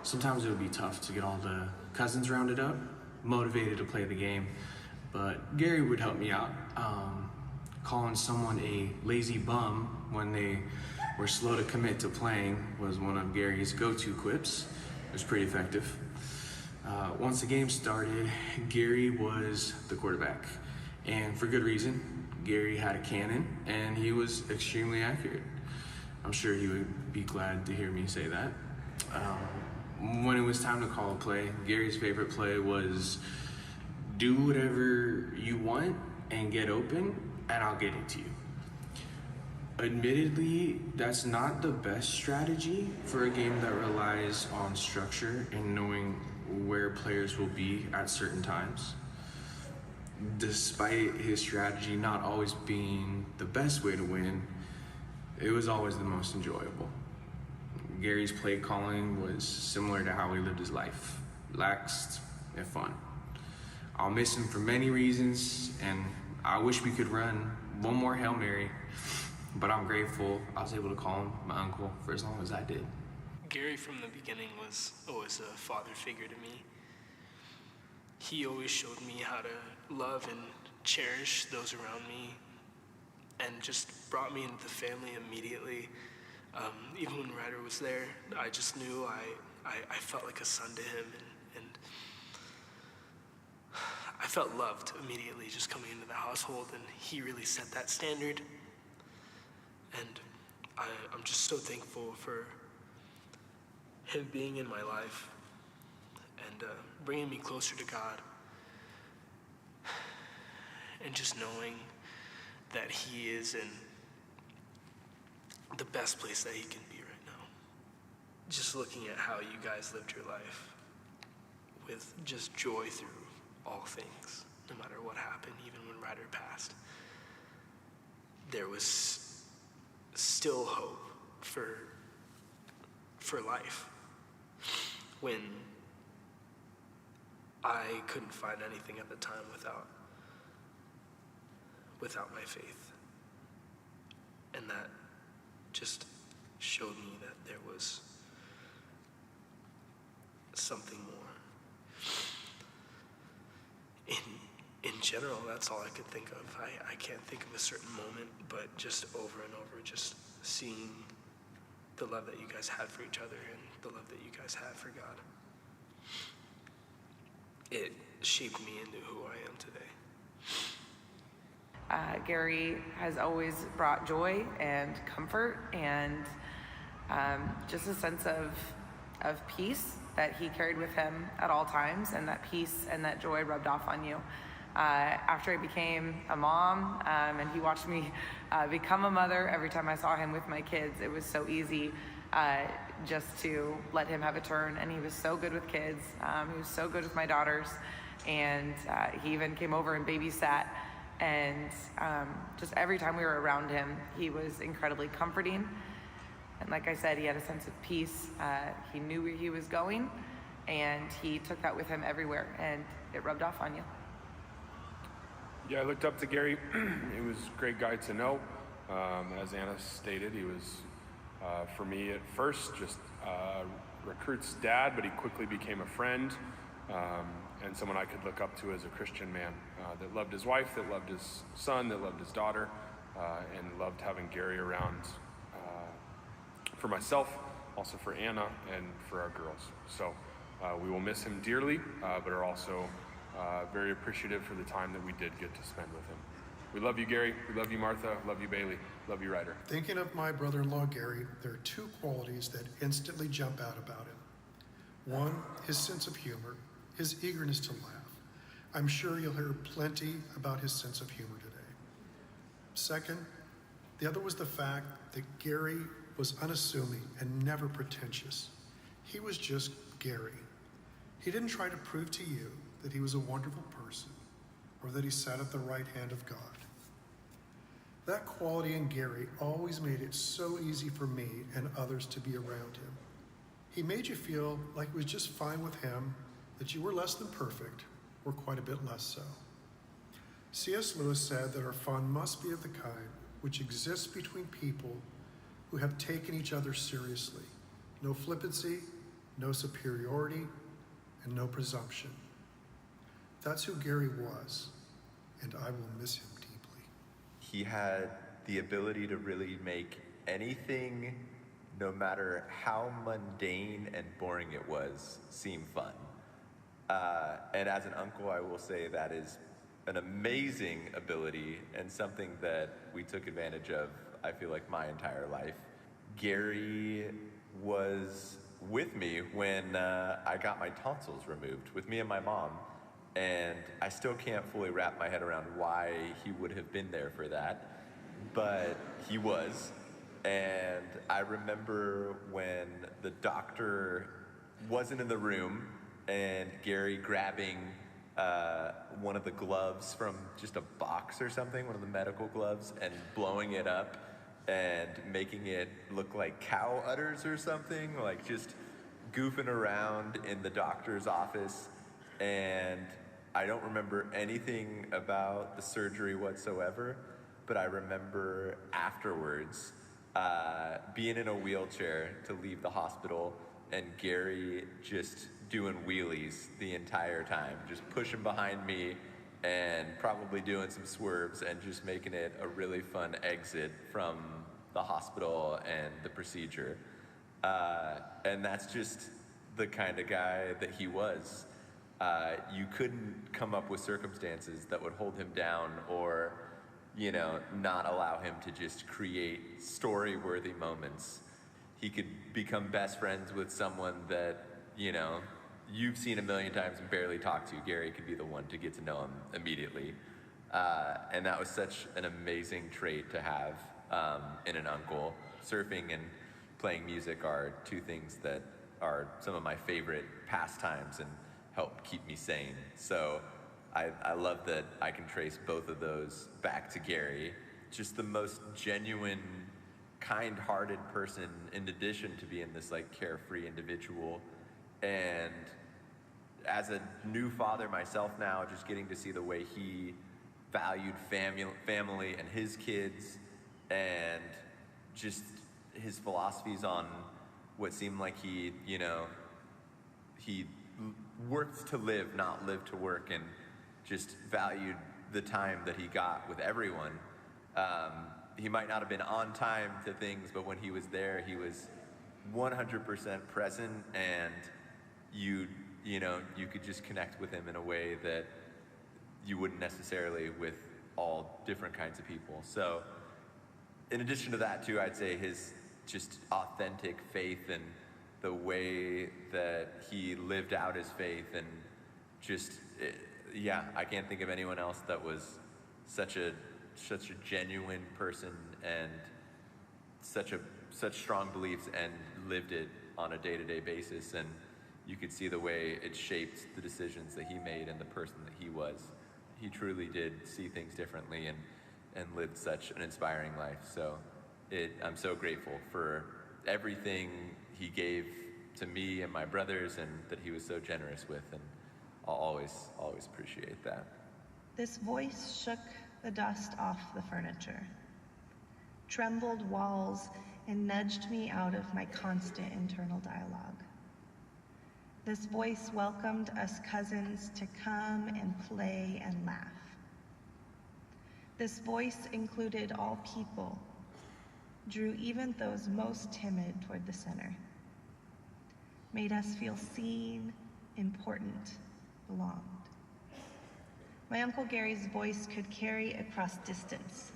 Sometimes it would be tough to get all the cousins rounded up, motivated to play the game, but Gary would help me out. Calling someone a lazy bum when they were slow to commit to playing was one of Gary's go-to quips. It was pretty effective. Once the game started, Gary was the quarterback, and for good reason. Gary had a cannon, and he was extremely accurate. I'm sure he would be glad to hear me say that. When it was time to call a play, Gary's favorite play was do whatever you want and get open, and I'll get it to you. Admittedly, that's not the best strategy for a game that relies on structure and knowing where players will be at certain times. Despite his strategy not always being the best way to win, it was always the most enjoyable. Gary's play calling was similar to how he lived his life, relaxed and fun. I'll miss him for many reasons, and I wish we could run one more Hail Mary, but I'm grateful I was able to call him my uncle for as long as I did. Gary from the beginning was always a father figure to me. He always showed me how to love and cherish those around me, and just brought me into the family immediately. Even when Ryder was there, I just knew I felt like a son to him, and I felt loved immediately just coming into the household, and he really set that standard. And I'm just so thankful for him being in my life and bringing me closer to God, and just knowing that he is in the best place that he can be right now. Just looking at how you guys lived your life with just joy through all things, no matter what happened, even when Ryder passed, there was still hope for life. When I couldn't find anything at the time without my faith. And that just showed me that there was something more. In general, that's all I could think of. I can't think of a certain moment, but just over and over, just seeing the love that you guys had for each other and the love that you guys had for God. It shaped me into who I am today. Gary has always brought joy and comfort and just a sense of peace that he carried with him at all times, and that peace and that joy rubbed off on you. After I became a mom and he watched me become a mother, every time I saw him with my kids, it was so easy just to let him have a turn. And he was so good with kids. He was so good with my daughters. And he even came over and babysat. And just every time we were around him, he was incredibly comforting. And like I said, he had a sense of peace. He knew where he was going, and he took that with him everywhere, and it rubbed off on you. Yeah, I looked up to Gary. He was a great guy to know. As Anna stated, he was, for me at first, just recruit's dad, but he quickly became a friend and someone I could look up to as a Christian man that loved his wife, that loved his son, that loved his daughter, and loved having Gary around for myself, also for Anna, and for our girls. So we will miss him dearly, but are also very appreciative for the time that we did get to spend with him. We love you, Gary. We love you, Martha. Love you, Bailey. Love you, Ryder. Thinking of my brother-in-law, Gary, there are two qualities that instantly jump out about him. One, his sense of humor, his eagerness to laugh. I'm sure you'll hear plenty about his sense of humor today. Second, the other was the fact that Gary was unassuming and never pretentious. He was just Gary. He didn't try to prove to you that he was a wonderful person or that he sat at the right hand of God. That quality in Gary always made it so easy for me and others to be around him. He made you feel like it was just fine with him, that you were less than perfect, or quite a bit less so. C.S. Lewis said that our fun must be of the kind which exists between people who have taken each other seriously. No flippancy, no superiority, and no presumption. That's who Gary was, and I will miss him deeply. He had the ability to really make anything, no matter how mundane and boring it was, seem fun. And as an uncle, I will say that is an amazing ability and something that we took advantage of, I feel like, my entire life. Gary was with me when I got my tonsils removed, with me and my mom. And I still can't fully wrap my head around why he would have been there for that, but he was. And I remember when the doctor wasn't in the room and Gary grabbing one of the gloves from just a box or something, one of the medical gloves, and blowing it up and making it look like cow udders or something, like just goofing around in the doctor's office. And I don't remember anything about the surgery whatsoever, but I remember afterwards being in a wheelchair to leave the hospital and Gary just doing wheelies the entire time, just pushing behind me and probably doing some swerves and just making it a really fun exit from the hospital and the procedure. And that's just the kind of guy that he was. You couldn't come up with circumstances that would hold him down or, you know, not allow him to just create story-worthy moments. He could become best friends with someone that, you know, you've seen a million times and barely talked to. Gary could be the one to get to know him immediately. And that was such an amazing trait to have in an uncle. Surfing and playing music are two things that are some of my favorite pastimes and help keep me sane. So I love that I can trace both of those back to Gary. Just the most genuine, kind-hearted person in addition to being this like carefree individual. And as a new father myself now, just getting to see the way he valued family and his kids and just his philosophies on what seemed like he worked to live, not lived to work, and just valued the time that he got with everyone. He might not have been on time to things, but when he was there, he was 100% present, and you could just connect with him in a way that you wouldn't necessarily with all different kinds of people. So in addition to that too, I'd say his just authentic faith and the way that he lived out his faith, and just, I can't think of anyone else that was such a genuine person and such strong beliefs and lived it on a day-to-day basis. And you could see the way it shaped the decisions that he made and the person that he was. He truly did see things differently and lived such an inspiring life. So I'm so grateful for everything he gave to me and my brothers, and that he was so generous with, and I'll always appreciate that. This voice shook the dust off the furniture, trembled walls, and nudged me out of my constant internal dialogue. This voice welcomed us cousins to come and play and laugh. This voice included all people, drew even those most timid toward the center, made us feel seen, important, belonged. My Uncle Gary's voice could carry across distance.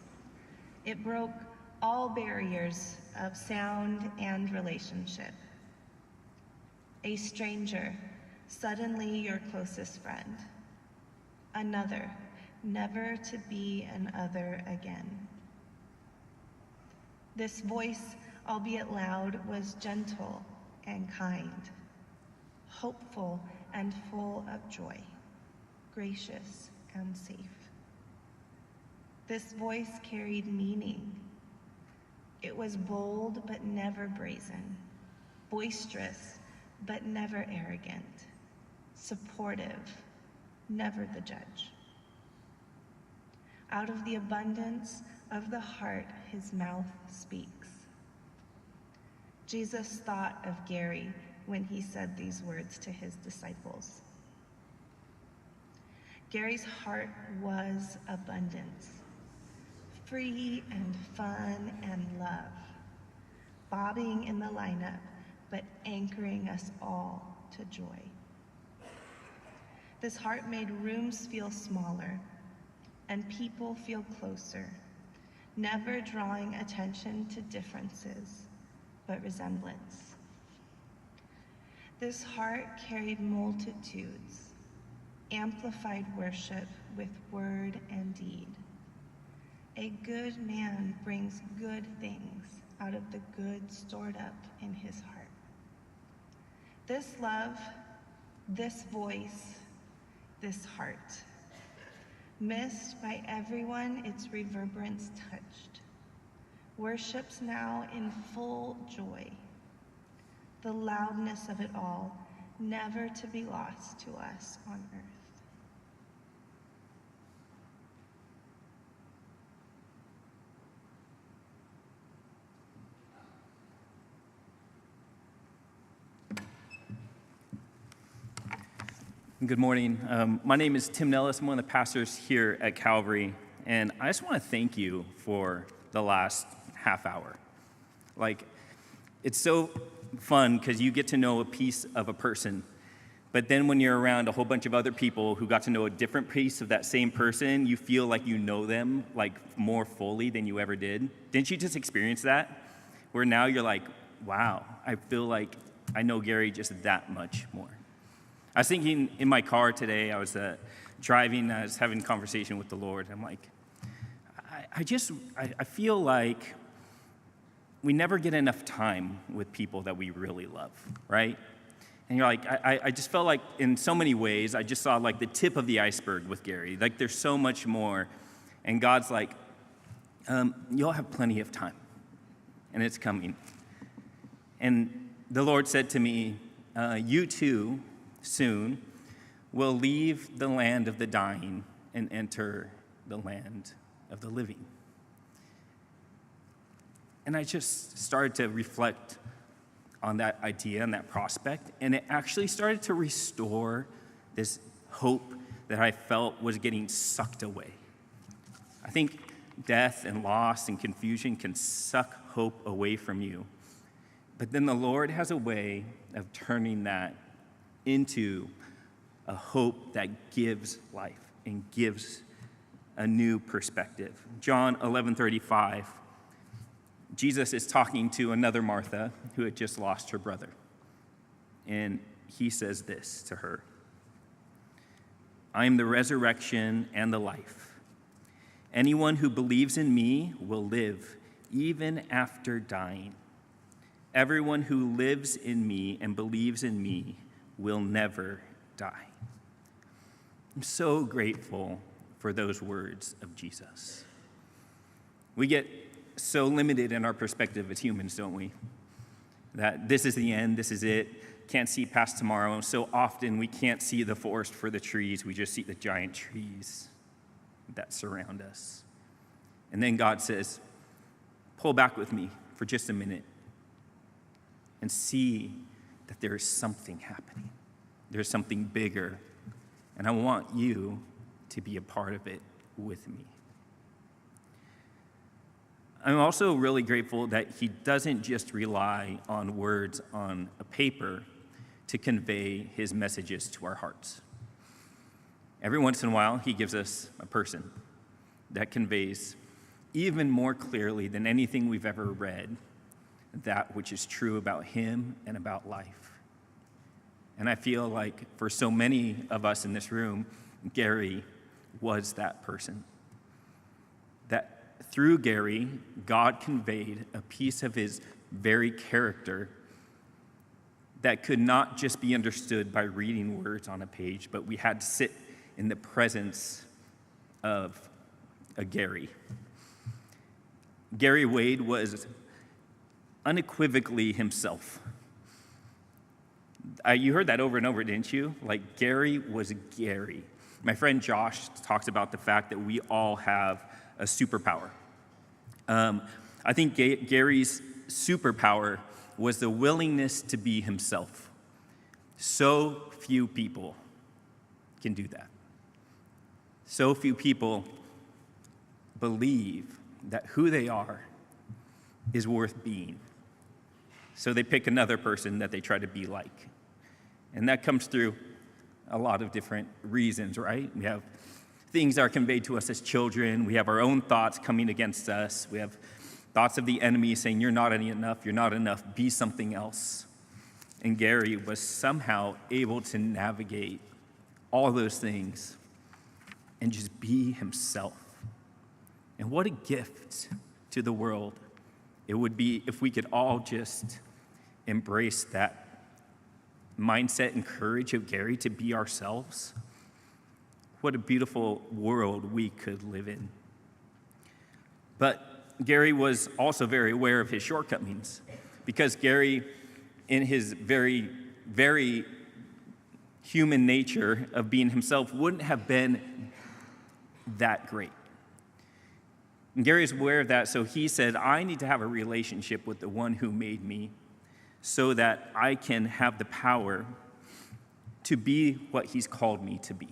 It broke all barriers of sound and relationship. A stranger, suddenly your closest friend. Another, never to be an other again. This voice, albeit loud, was gentle and kind, hopeful and full of joy, gracious and safe. This voice carried meaning. It was bold but never brazen, boisterous but never arrogant, supportive, never the judge. Out of the abundance of the heart, his mouth speaks. Jesus thought of Gary when he said these words to his disciples. Gary's heart was abundance, free and fun and love, bobbing in the lineup, but anchoring us all to joy. This heart made rooms feel smaller and people feel closer, never drawing attention to differences, but resemblance. This heart carried multitudes, amplified worship with word and deed. A good man brings good things out of the good stored up in his heart. This love, this voice, this heart, missed by everyone its reverberance touched, worships now in full joy, the loudness of it all, never to be lost to us on earth. Good morning. My name is Tim Nellis. I'm one of the pastors here at Calvary, and I just want to thank you for the last half hour. Like, it's so fun because you get to know a piece of a person, but then when you're around a whole bunch of other people who got to know a different piece of that same person, you feel like you know them like more fully than you ever did. Didn't you just experience that? Where now you're like, wow, I feel like I know Gary just that much more. I was thinking in my car today, I was driving, I was having a conversation with the Lord. I'm like, I feel like we never get enough time with people that we really love, right? And you're like, I just felt like in so many ways, I just saw like the tip of the iceberg with Gary. Like there's so much more. And God's like, you'll have plenty of time. And it's coming. And the Lord said to me, you too, soon will leave the land of the dying and enter the land of the living. And I just started to reflect on that idea and that prospect, and it actually started to restore this hope that I felt was getting sucked away. I think death and loss and confusion can suck hope away from you. But then the Lord has a way of turning that into a hope that gives life and gives a new perspective. John 11:35, Jesus is talking to another Martha who had just lost her brother. And he says this to her: I am the resurrection and the life. Anyone who believes in me will live even after dying. Everyone who lives in me and believes in me will never die. I'm so grateful for those words of Jesus. We get so limited in our perspective as humans, don't we? That this is the end, this is it, can't see past tomorrow. And so often we can't see the forest for the trees, we just see the giant trees that surround us. And then God says, pull back with me for just a minute and see that there is something happening. There's something bigger, and I want you to be a part of it with me. I'm also really grateful that he doesn't just rely on words on a paper to convey his messages to our hearts. Every once in a while, he gives us a person that conveys even more clearly than anything we've ever read that which is true about him and about life. And I feel like for so many of us in this room, Gary was that person. That through Gary, God conveyed a piece of his very character that could not just be understood by reading words on a page, but we had to sit in the presence of a Gary. Gary Wade was unequivocally himself. You heard that over and over, didn't you? Like, Gary was Gary. My friend Josh talks about the fact that we all have a superpower. I think Gary's superpower was the willingness to be himself. So few people can do that. So few people believe that who they are is worth being. So they pick another person that they try to be like. And that comes through a lot of different reasons, right? We have things that are conveyed to us as children. We have our own thoughts coming against us. We have thoughts of the enemy saying, you're not enough, be something else. And Gary was somehow able to navigate all those things and just be himself. And what a gift to the world it would be if we could all just embrace that mindset and courage of Gary to be ourselves. What a beautiful world we could live in. But Gary was also very aware of his shortcomings, because Gary, in his very, very human nature of being himself, wouldn't have been that great. And Gary is aware of that, so he said, I need to have a relationship with the one who made me so that I can have the power to be what he's called me to be.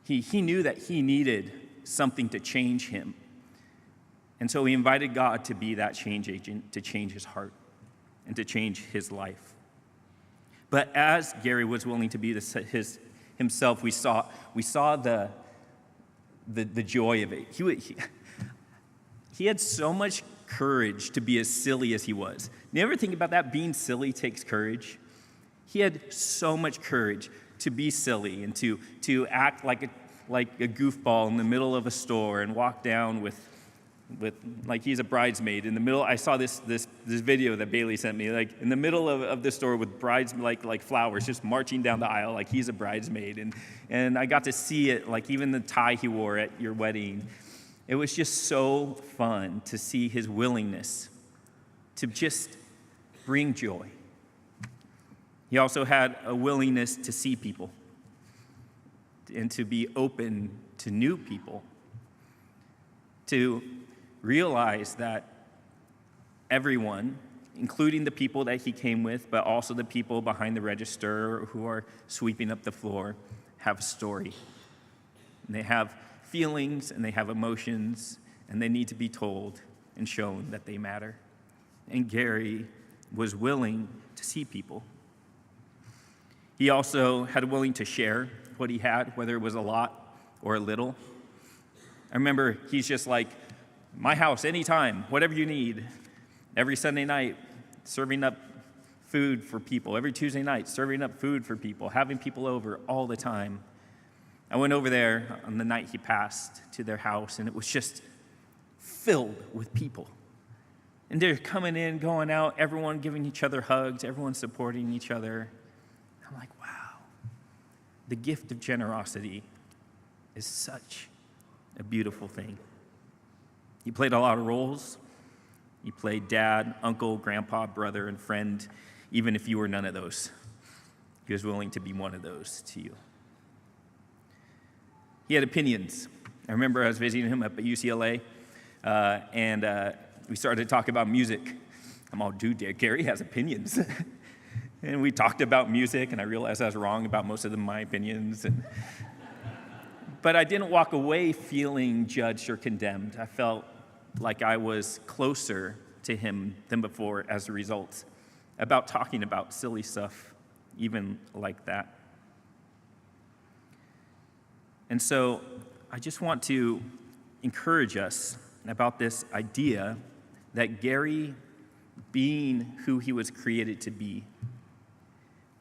He knew that he needed something to change him. And so he invited God to be that change agent, to change his heart and to change his life. But as Gary was willing to be himself, we saw the joy of it. He had so much courage to be as silly as he was. You ever think about that? Being silly takes courage. He had so much courage to be silly and to act like a goofball in the middle of a store and walk down with like he's a bridesmaid in the middle. I saw this video that Bailey sent me, like in the middle of the store with brides like flowers just marching down the aisle like he's a bridesmaid, and I got to see it, like even the tie he wore at your wedding. It was just so fun to see his willingness to just bring joy. He also had a willingness to see people and to be open to new people, to realize that everyone, including the people that he came with, but also the people behind the register who are sweeping up the floor, have a story. And they have feelings and they have emotions, and they need to be told and shown that they matter. And Gary was willing to see people. He also had willing to share what he had, whether it was a lot or a little. I remember he's just like, my house, anytime, whatever you need. Every Sunday night, serving up food for people. Every Tuesday night, serving up food for people, having people over all the time. I went over there on the night he passed to their house, and it was just filled with people. And they're coming in, going out, everyone giving each other hugs, everyone supporting each other. I'm like, wow, the gift of generosity is such a beautiful thing. He played a lot of roles. He played dad, uncle, grandpa, brother, and friend, even if you were none of those. He was willing to be one of those to you. He had opinions. I remember I was visiting him up at UCLA, and we started to talk about music. I'm all, dude, Gary has opinions. And we talked about music, and I realized I was wrong about most of my opinions. But I didn't walk away feeling judged or condemned. I felt like I was closer to him than before as a result, about talking about silly stuff, even like that. And so I just want to encourage us about this idea that Gary, being who he was created to be,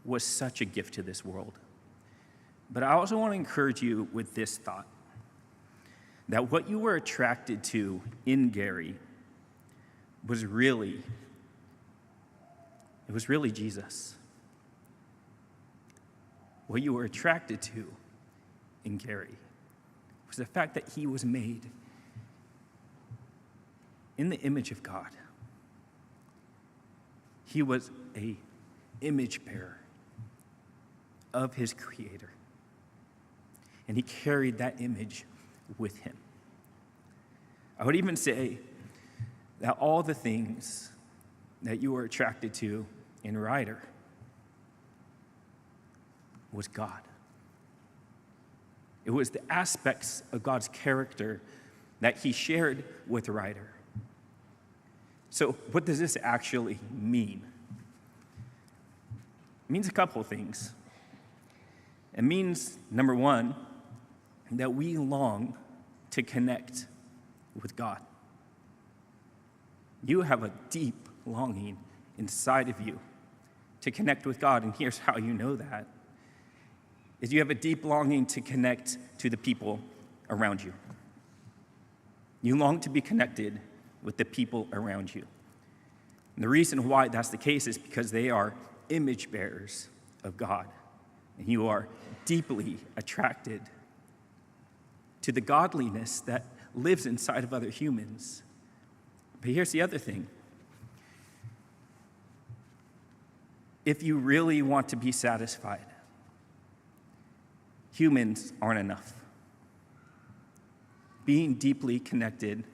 was such a gift to this world. But I also want to encourage you with this thought, that what you were attracted to in Gary was really Jesus. What you were attracted to in Gary was the fact that he was made in the image of God. He was an image bearer of his Creator. And he carried that image with him. I would even say that all the things that you were attracted to in Ryder was God. It was the aspects of God's character that he shared with Ryder. So what does this actually mean? It means a couple of things. It means, number one, that we long to connect with God. You have a deep longing inside of you to connect with God, and here's how you know that, is you have a deep longing to connect to the people around you. You long to be connected with the people around you. And the reason why that's the case is because they are image bearers of God. And you are deeply attracted to the godliness that lives inside of other humans. But here's the other thing. If you really want to be satisfied, humans aren't enough. Being deeply connected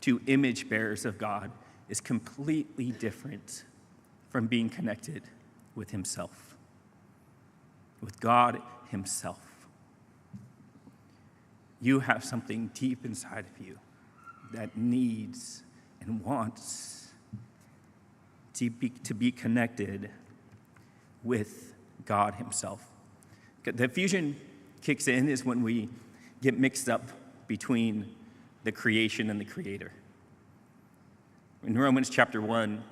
to image bearers of God is completely different from being connected with himself, with God himself. You have something deep inside of you that needs and wants to be connected with God himself. The fusion kicks in is when we get mixed up between the creation and the creator. In Romans chapter 1,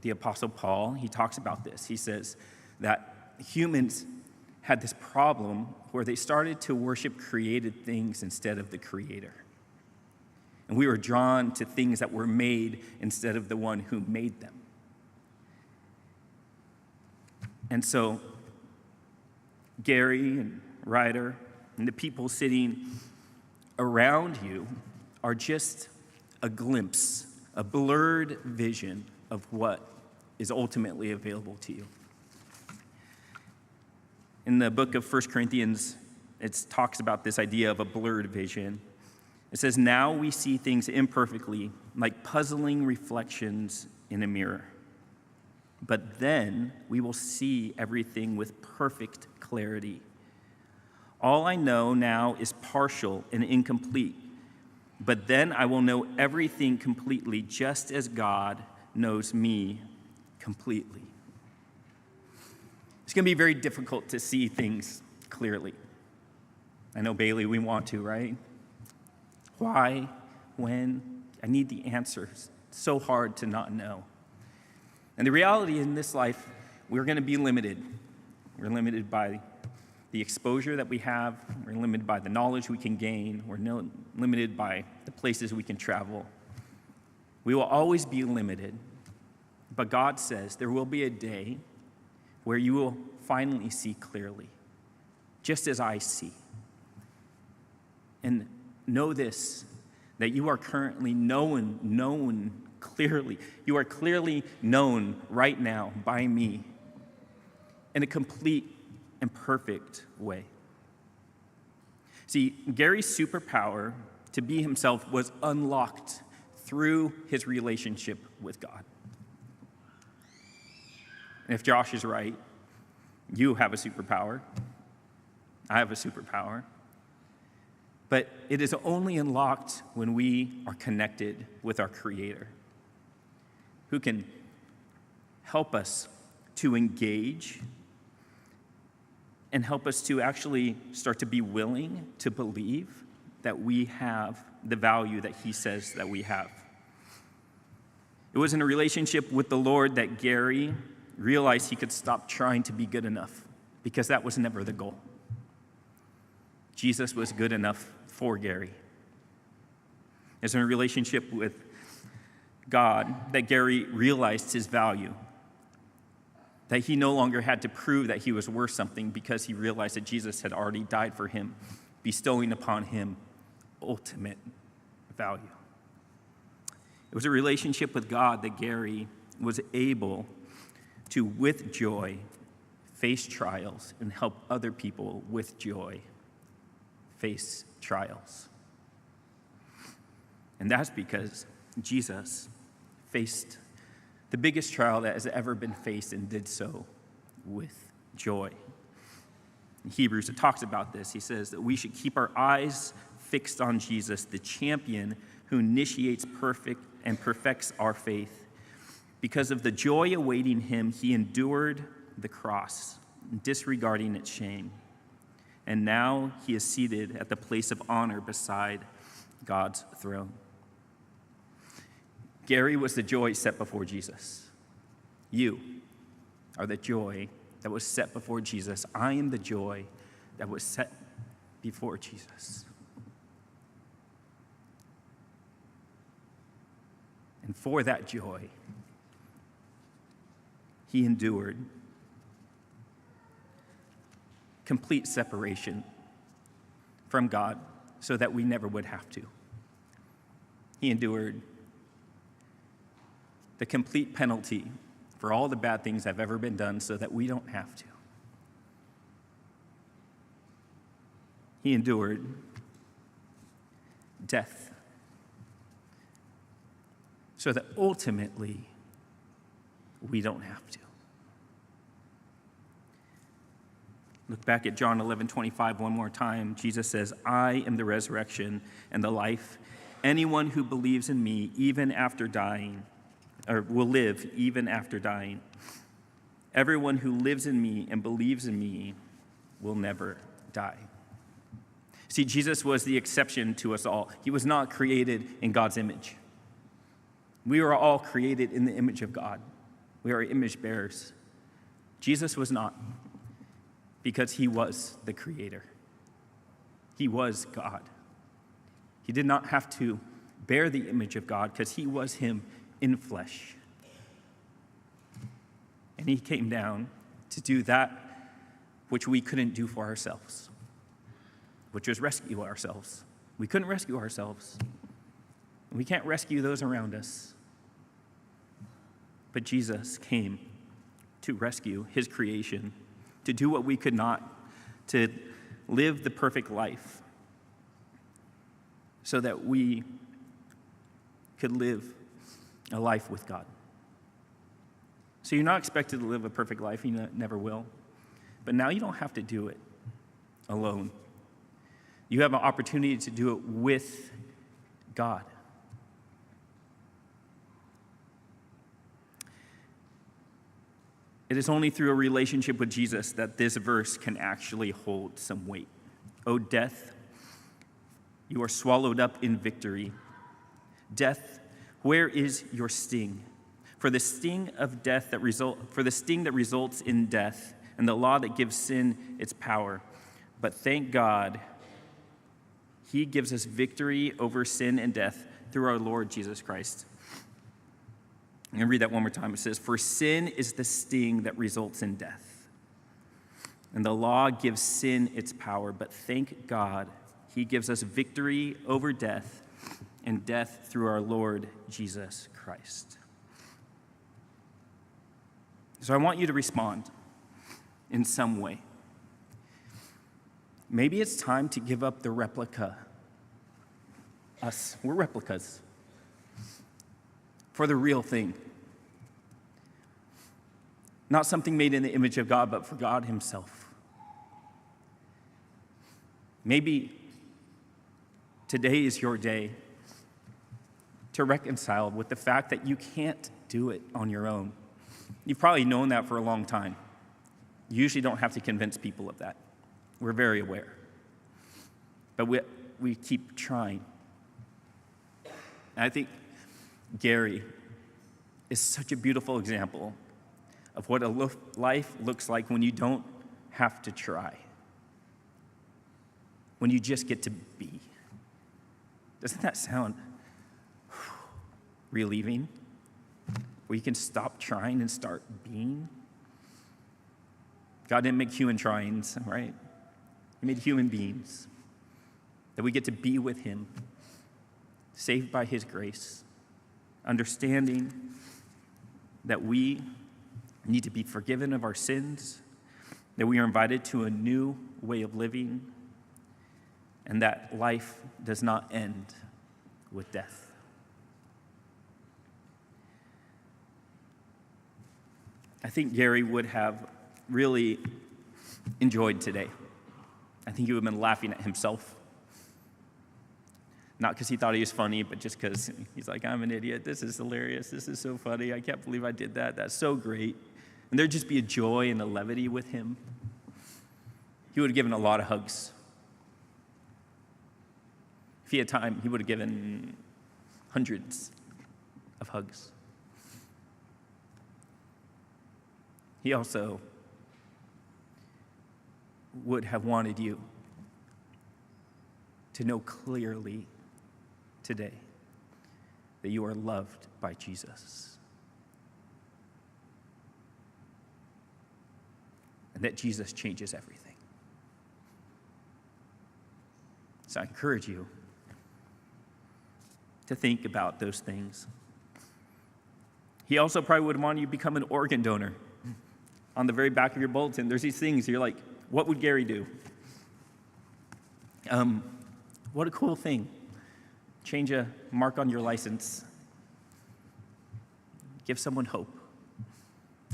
the Apostle Paul, he talks about this. He says that humans had this problem where they started to worship created things instead of the creator. And we were drawn to things that were made instead of the one who made them. And so Gary and Ryder and the people sitting around you are just a glimpse, a blurred vision of what is ultimately available to you. In the book of 1 Corinthians, it talks about this idea of a blurred vision. It says, now we see things imperfectly, like puzzling reflections in a mirror. But then we will see everything with perfect clarity. All I know now is partial and incomplete, but then I will know everything completely, just as God knows me completely. It's going to be very difficult to see things clearly. I know, Bailey, we want to, right? Why? When? I need the answers. It's so hard to not know. And the reality in this life, we're going to be limited. We're limited by the exposure that we have. We're limited by the knowledge we can gain. We're limited by the places we can travel. We will always be limited. But God says there will be a day where you will finally see clearly, just as I see. And know this, that you are currently known clearly. You are clearly known right now by me in a complete and perfect way. See, Gary's superpower to be himself was unlocked through his relationship with God. And if Josh is right, you have a superpower. I have a superpower. But it is only unlocked when we are connected with our Creator, who can help us to engage and help us to actually start to be willing to believe that we have the value that he says that we have. It was in a relationship with the Lord that Gary realized he could stop trying to be good enough, because that was never the goal. Jesus was good enough for Gary. It's in a relationship with God that Gary realized his value, that he no longer had to prove that he was worth something, because he realized that Jesus had already died for him, bestowing upon him ultimate value. It was a relationship with God that Gary was able to, with joy, face trials and help other people with joy face trials. And that's because Jesus faced the biggest trial that has ever been faced and did so with joy. In Hebrews, it talks about this. He says that we should keep our eyes fixed on Jesus, the champion who initiates perfect and perfects our faith. Because of the joy awaiting him, he endured the cross, disregarding its shame. And now he is seated at the place of honor beside God's throne. Gary was the joy set before Jesus. You are the joy that was set before Jesus. I am the joy that was set before Jesus. And for that joy, he endured complete separation from God so that we never would have to. He endured the complete penalty for all the bad things that have ever been done so that we don't have to. He endured death so that ultimately we don't have to. Look back at John 11:25 one more time. Jesus says, I am the resurrection and the life. Anyone who believes in me, even after dying, or will live even after dying. Everyone who lives in me and believes in me will never die. See, Jesus was the exception to us all. He was not created in God's image. We are all created in the image of God. We are image bearers. Jesus was not, because he was the creator. He was God. He did not have to bear the image of God because he was him in flesh. And he came down to do that which we couldn't do for ourselves, which was rescue ourselves. We couldn't rescue ourselves. We can't rescue those around us. But Jesus came to rescue his creation, to do what we could not, to live the perfect life so that we could live a life with God. So you're not expected to live a perfect life, you never will. But now you don't have to do it alone. You have an opportunity to do it with God. It is only through a relationship with Jesus that this verse can actually hold some weight. O death, you are swallowed up in victory. Death, where is your sting? For the sting that results in death, and the law that gives sin its power. But thank God, he gives us victory over sin and death through our Lord Jesus Christ. I'm going to read that one more time. It says, for sin is the sting that results in death, and the law gives sin its power. But thank God, he gives us victory over death and death through our Lord Jesus Christ. So I want you to respond in some way. Maybe it's time to give up the replica. Us, we're replicas. For the real thing. Not something made in the image of God, but for God himself. Maybe today is your day to reconcile with the fact that you can't do it on your own. You've probably known that for a long time. You usually don't have to convince people of that. We're very aware. But we keep trying. And I think Gary is such a beautiful example of what a life looks like when you don't have to try. When you just get to be. Doesn't that sound relieving? Where you can stop trying and start being? God didn't make human tryings, right? He made human beings. That we get to be with him, saved by his grace, understanding that we need to be forgiven of our sins, that we are invited to a new way of living, and that life does not end with death. I think Gary would have really enjoyed today. I think he would have been laughing at himself. Not because he thought he was funny, but just because he's like, I'm an idiot. This is hilarious. This is so funny. I can't believe I did that. That's so great. And there'd just be a joy and a levity with him. He would have given a lot of hugs. If he had time, he would have given hundreds of hugs. He also would have wanted you to know clearly today that you are loved by Jesus. And that Jesus changes everything. So I encourage you to think about those things. He also probably would want you to become an organ donor. On the very back of your bulletin, there's these things. You're like, what would Gary do? What a cool thing. Change a mark on your license. Give someone hope.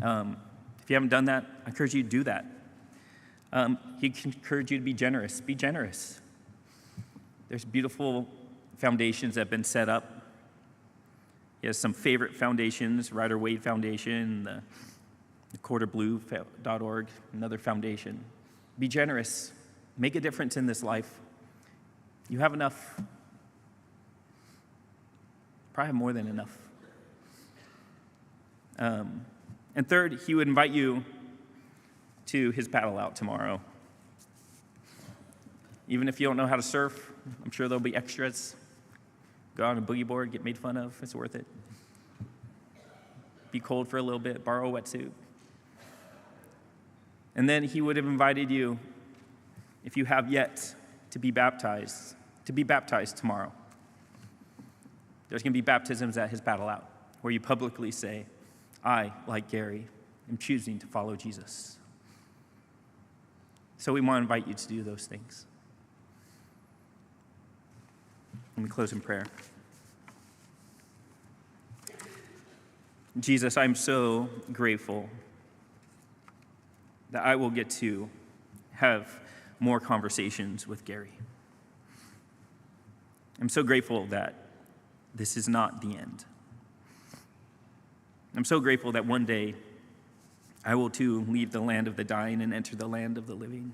If you haven't done that, I encourage you to do that. He can encourage you to be generous. Be generous. There's beautiful foundations that have been set up. He has some favorite foundations, Rider Waite Foundation, the quarterblue.org, another foundation. Be generous. Make a difference in this life. You have enough. Probably have more than enough. And third, he would invite you to his paddle out tomorrow. Even if you don't know how to surf, I'm sure there'll be extras. Go on a boogie board, get made fun of. It's worth it. Be cold for a little bit, borrow a wetsuit. And then he would have invited you, if you have yet to be baptized tomorrow. There's going to be baptisms at his paddle out, where you publicly say, I, like Gary, am choosing to follow Jesus. So we want to invite you to do those things. Let me close in prayer. Jesus, I'm so grateful that I will get to have more conversations with Gary. I'm so grateful that this is not the end. I'm so grateful that one day I will too leave the land of the dying and enter the land of the living.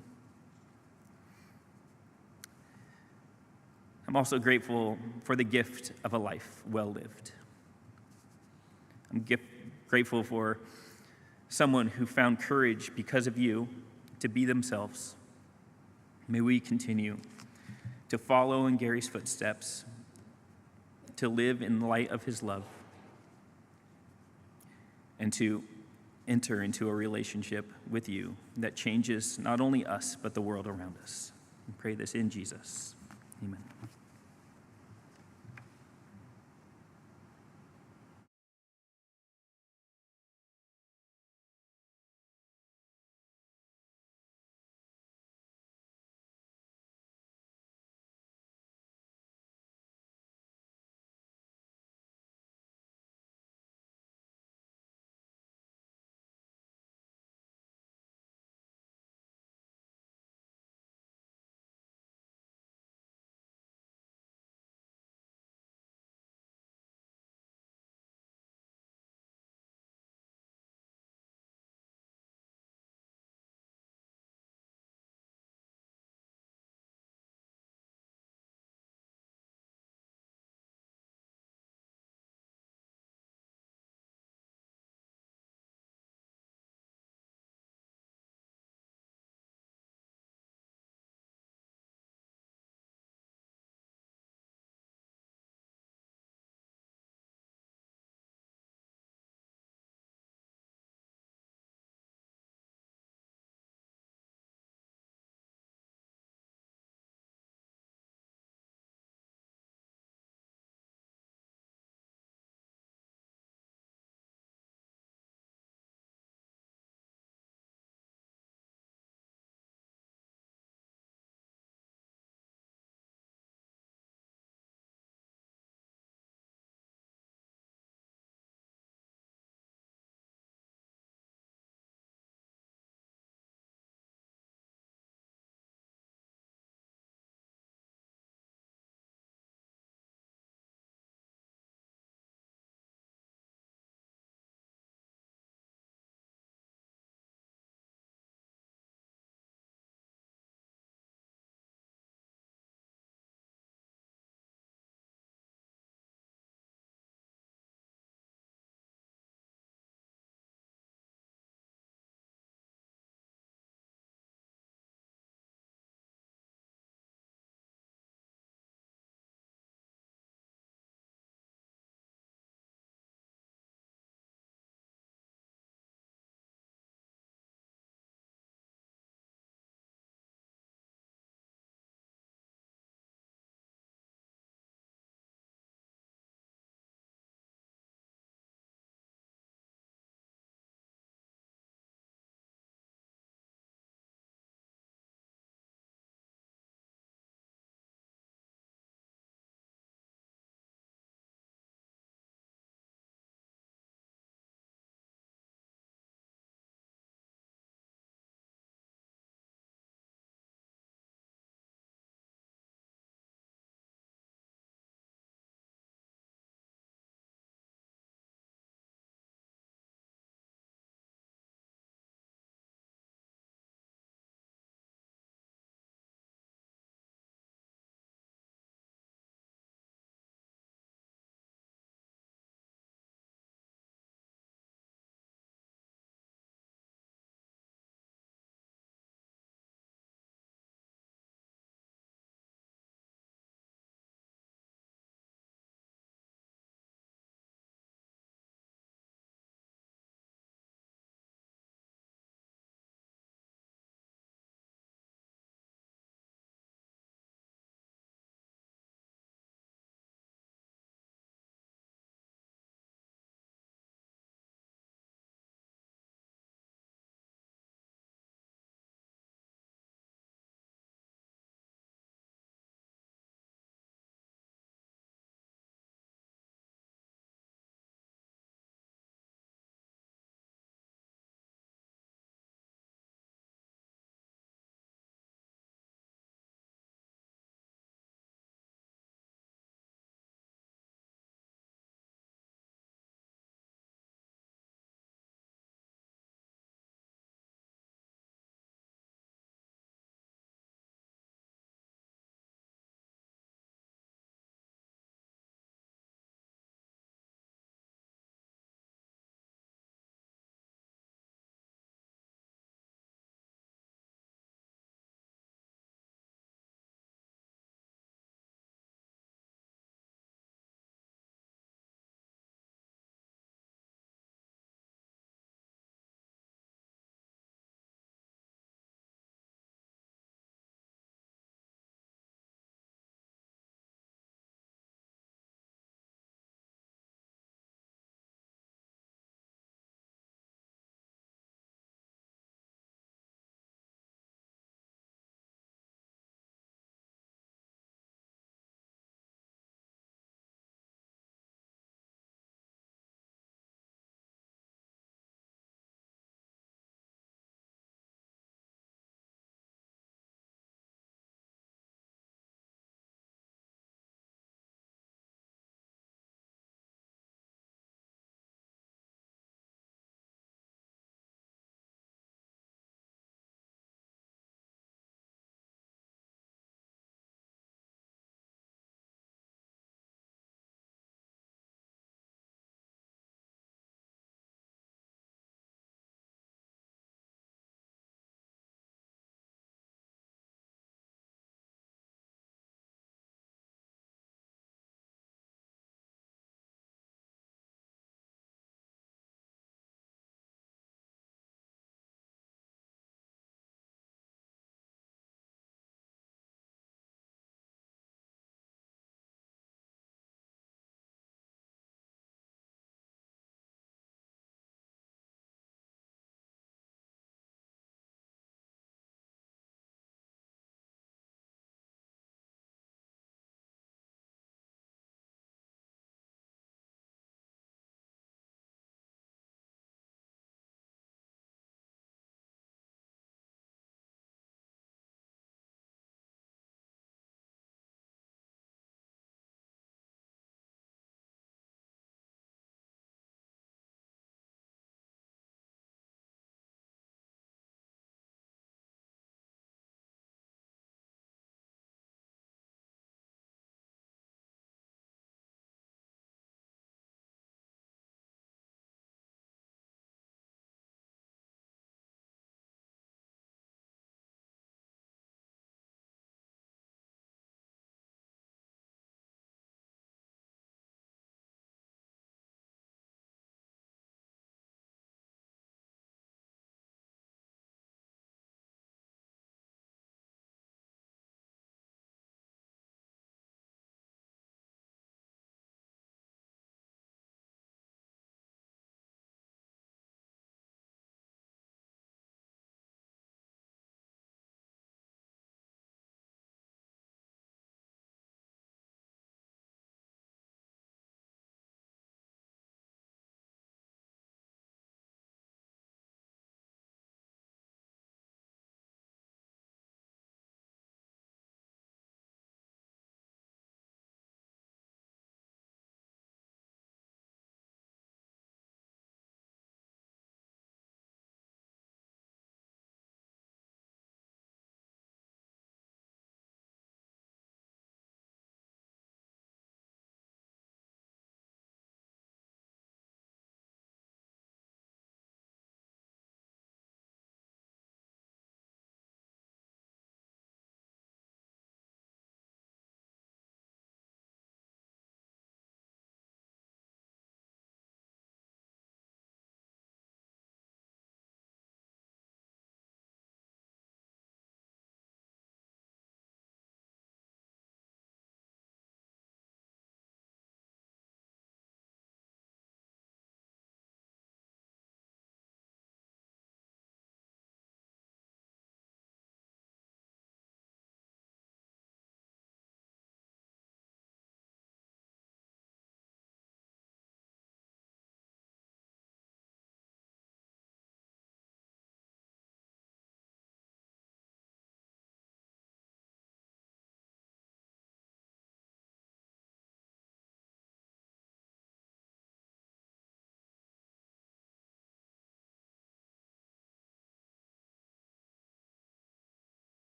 I'm also grateful for the gift of a life well lived. I'm grateful for someone who found courage because of you to be themselves. May we continue to follow in Gary's footsteps, to live in the light of his love, and to enter into a relationship with you that changes not only us, but the world around us. We pray this in Jesus. Amen.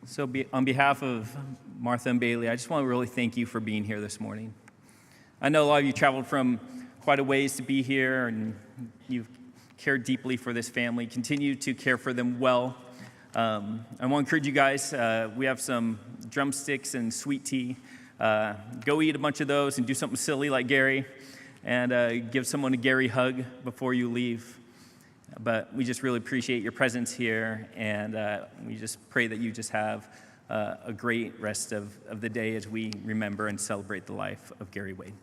So on behalf of Martha and Bailey, I just want to really thank you for being here this morning. I know a lot of you traveled from quite a ways to be here, and you've cared deeply for this family. Continue to care for them well. I want to encourage you guys, we have some drumsticks and sweet tea. Go eat a bunch of those and do something silly like Gary, and give someone a Gary hug before you leave. But we just really appreciate your presence here, and we just pray that you just have a great rest of the day as we remember and celebrate the life of Gary Wade.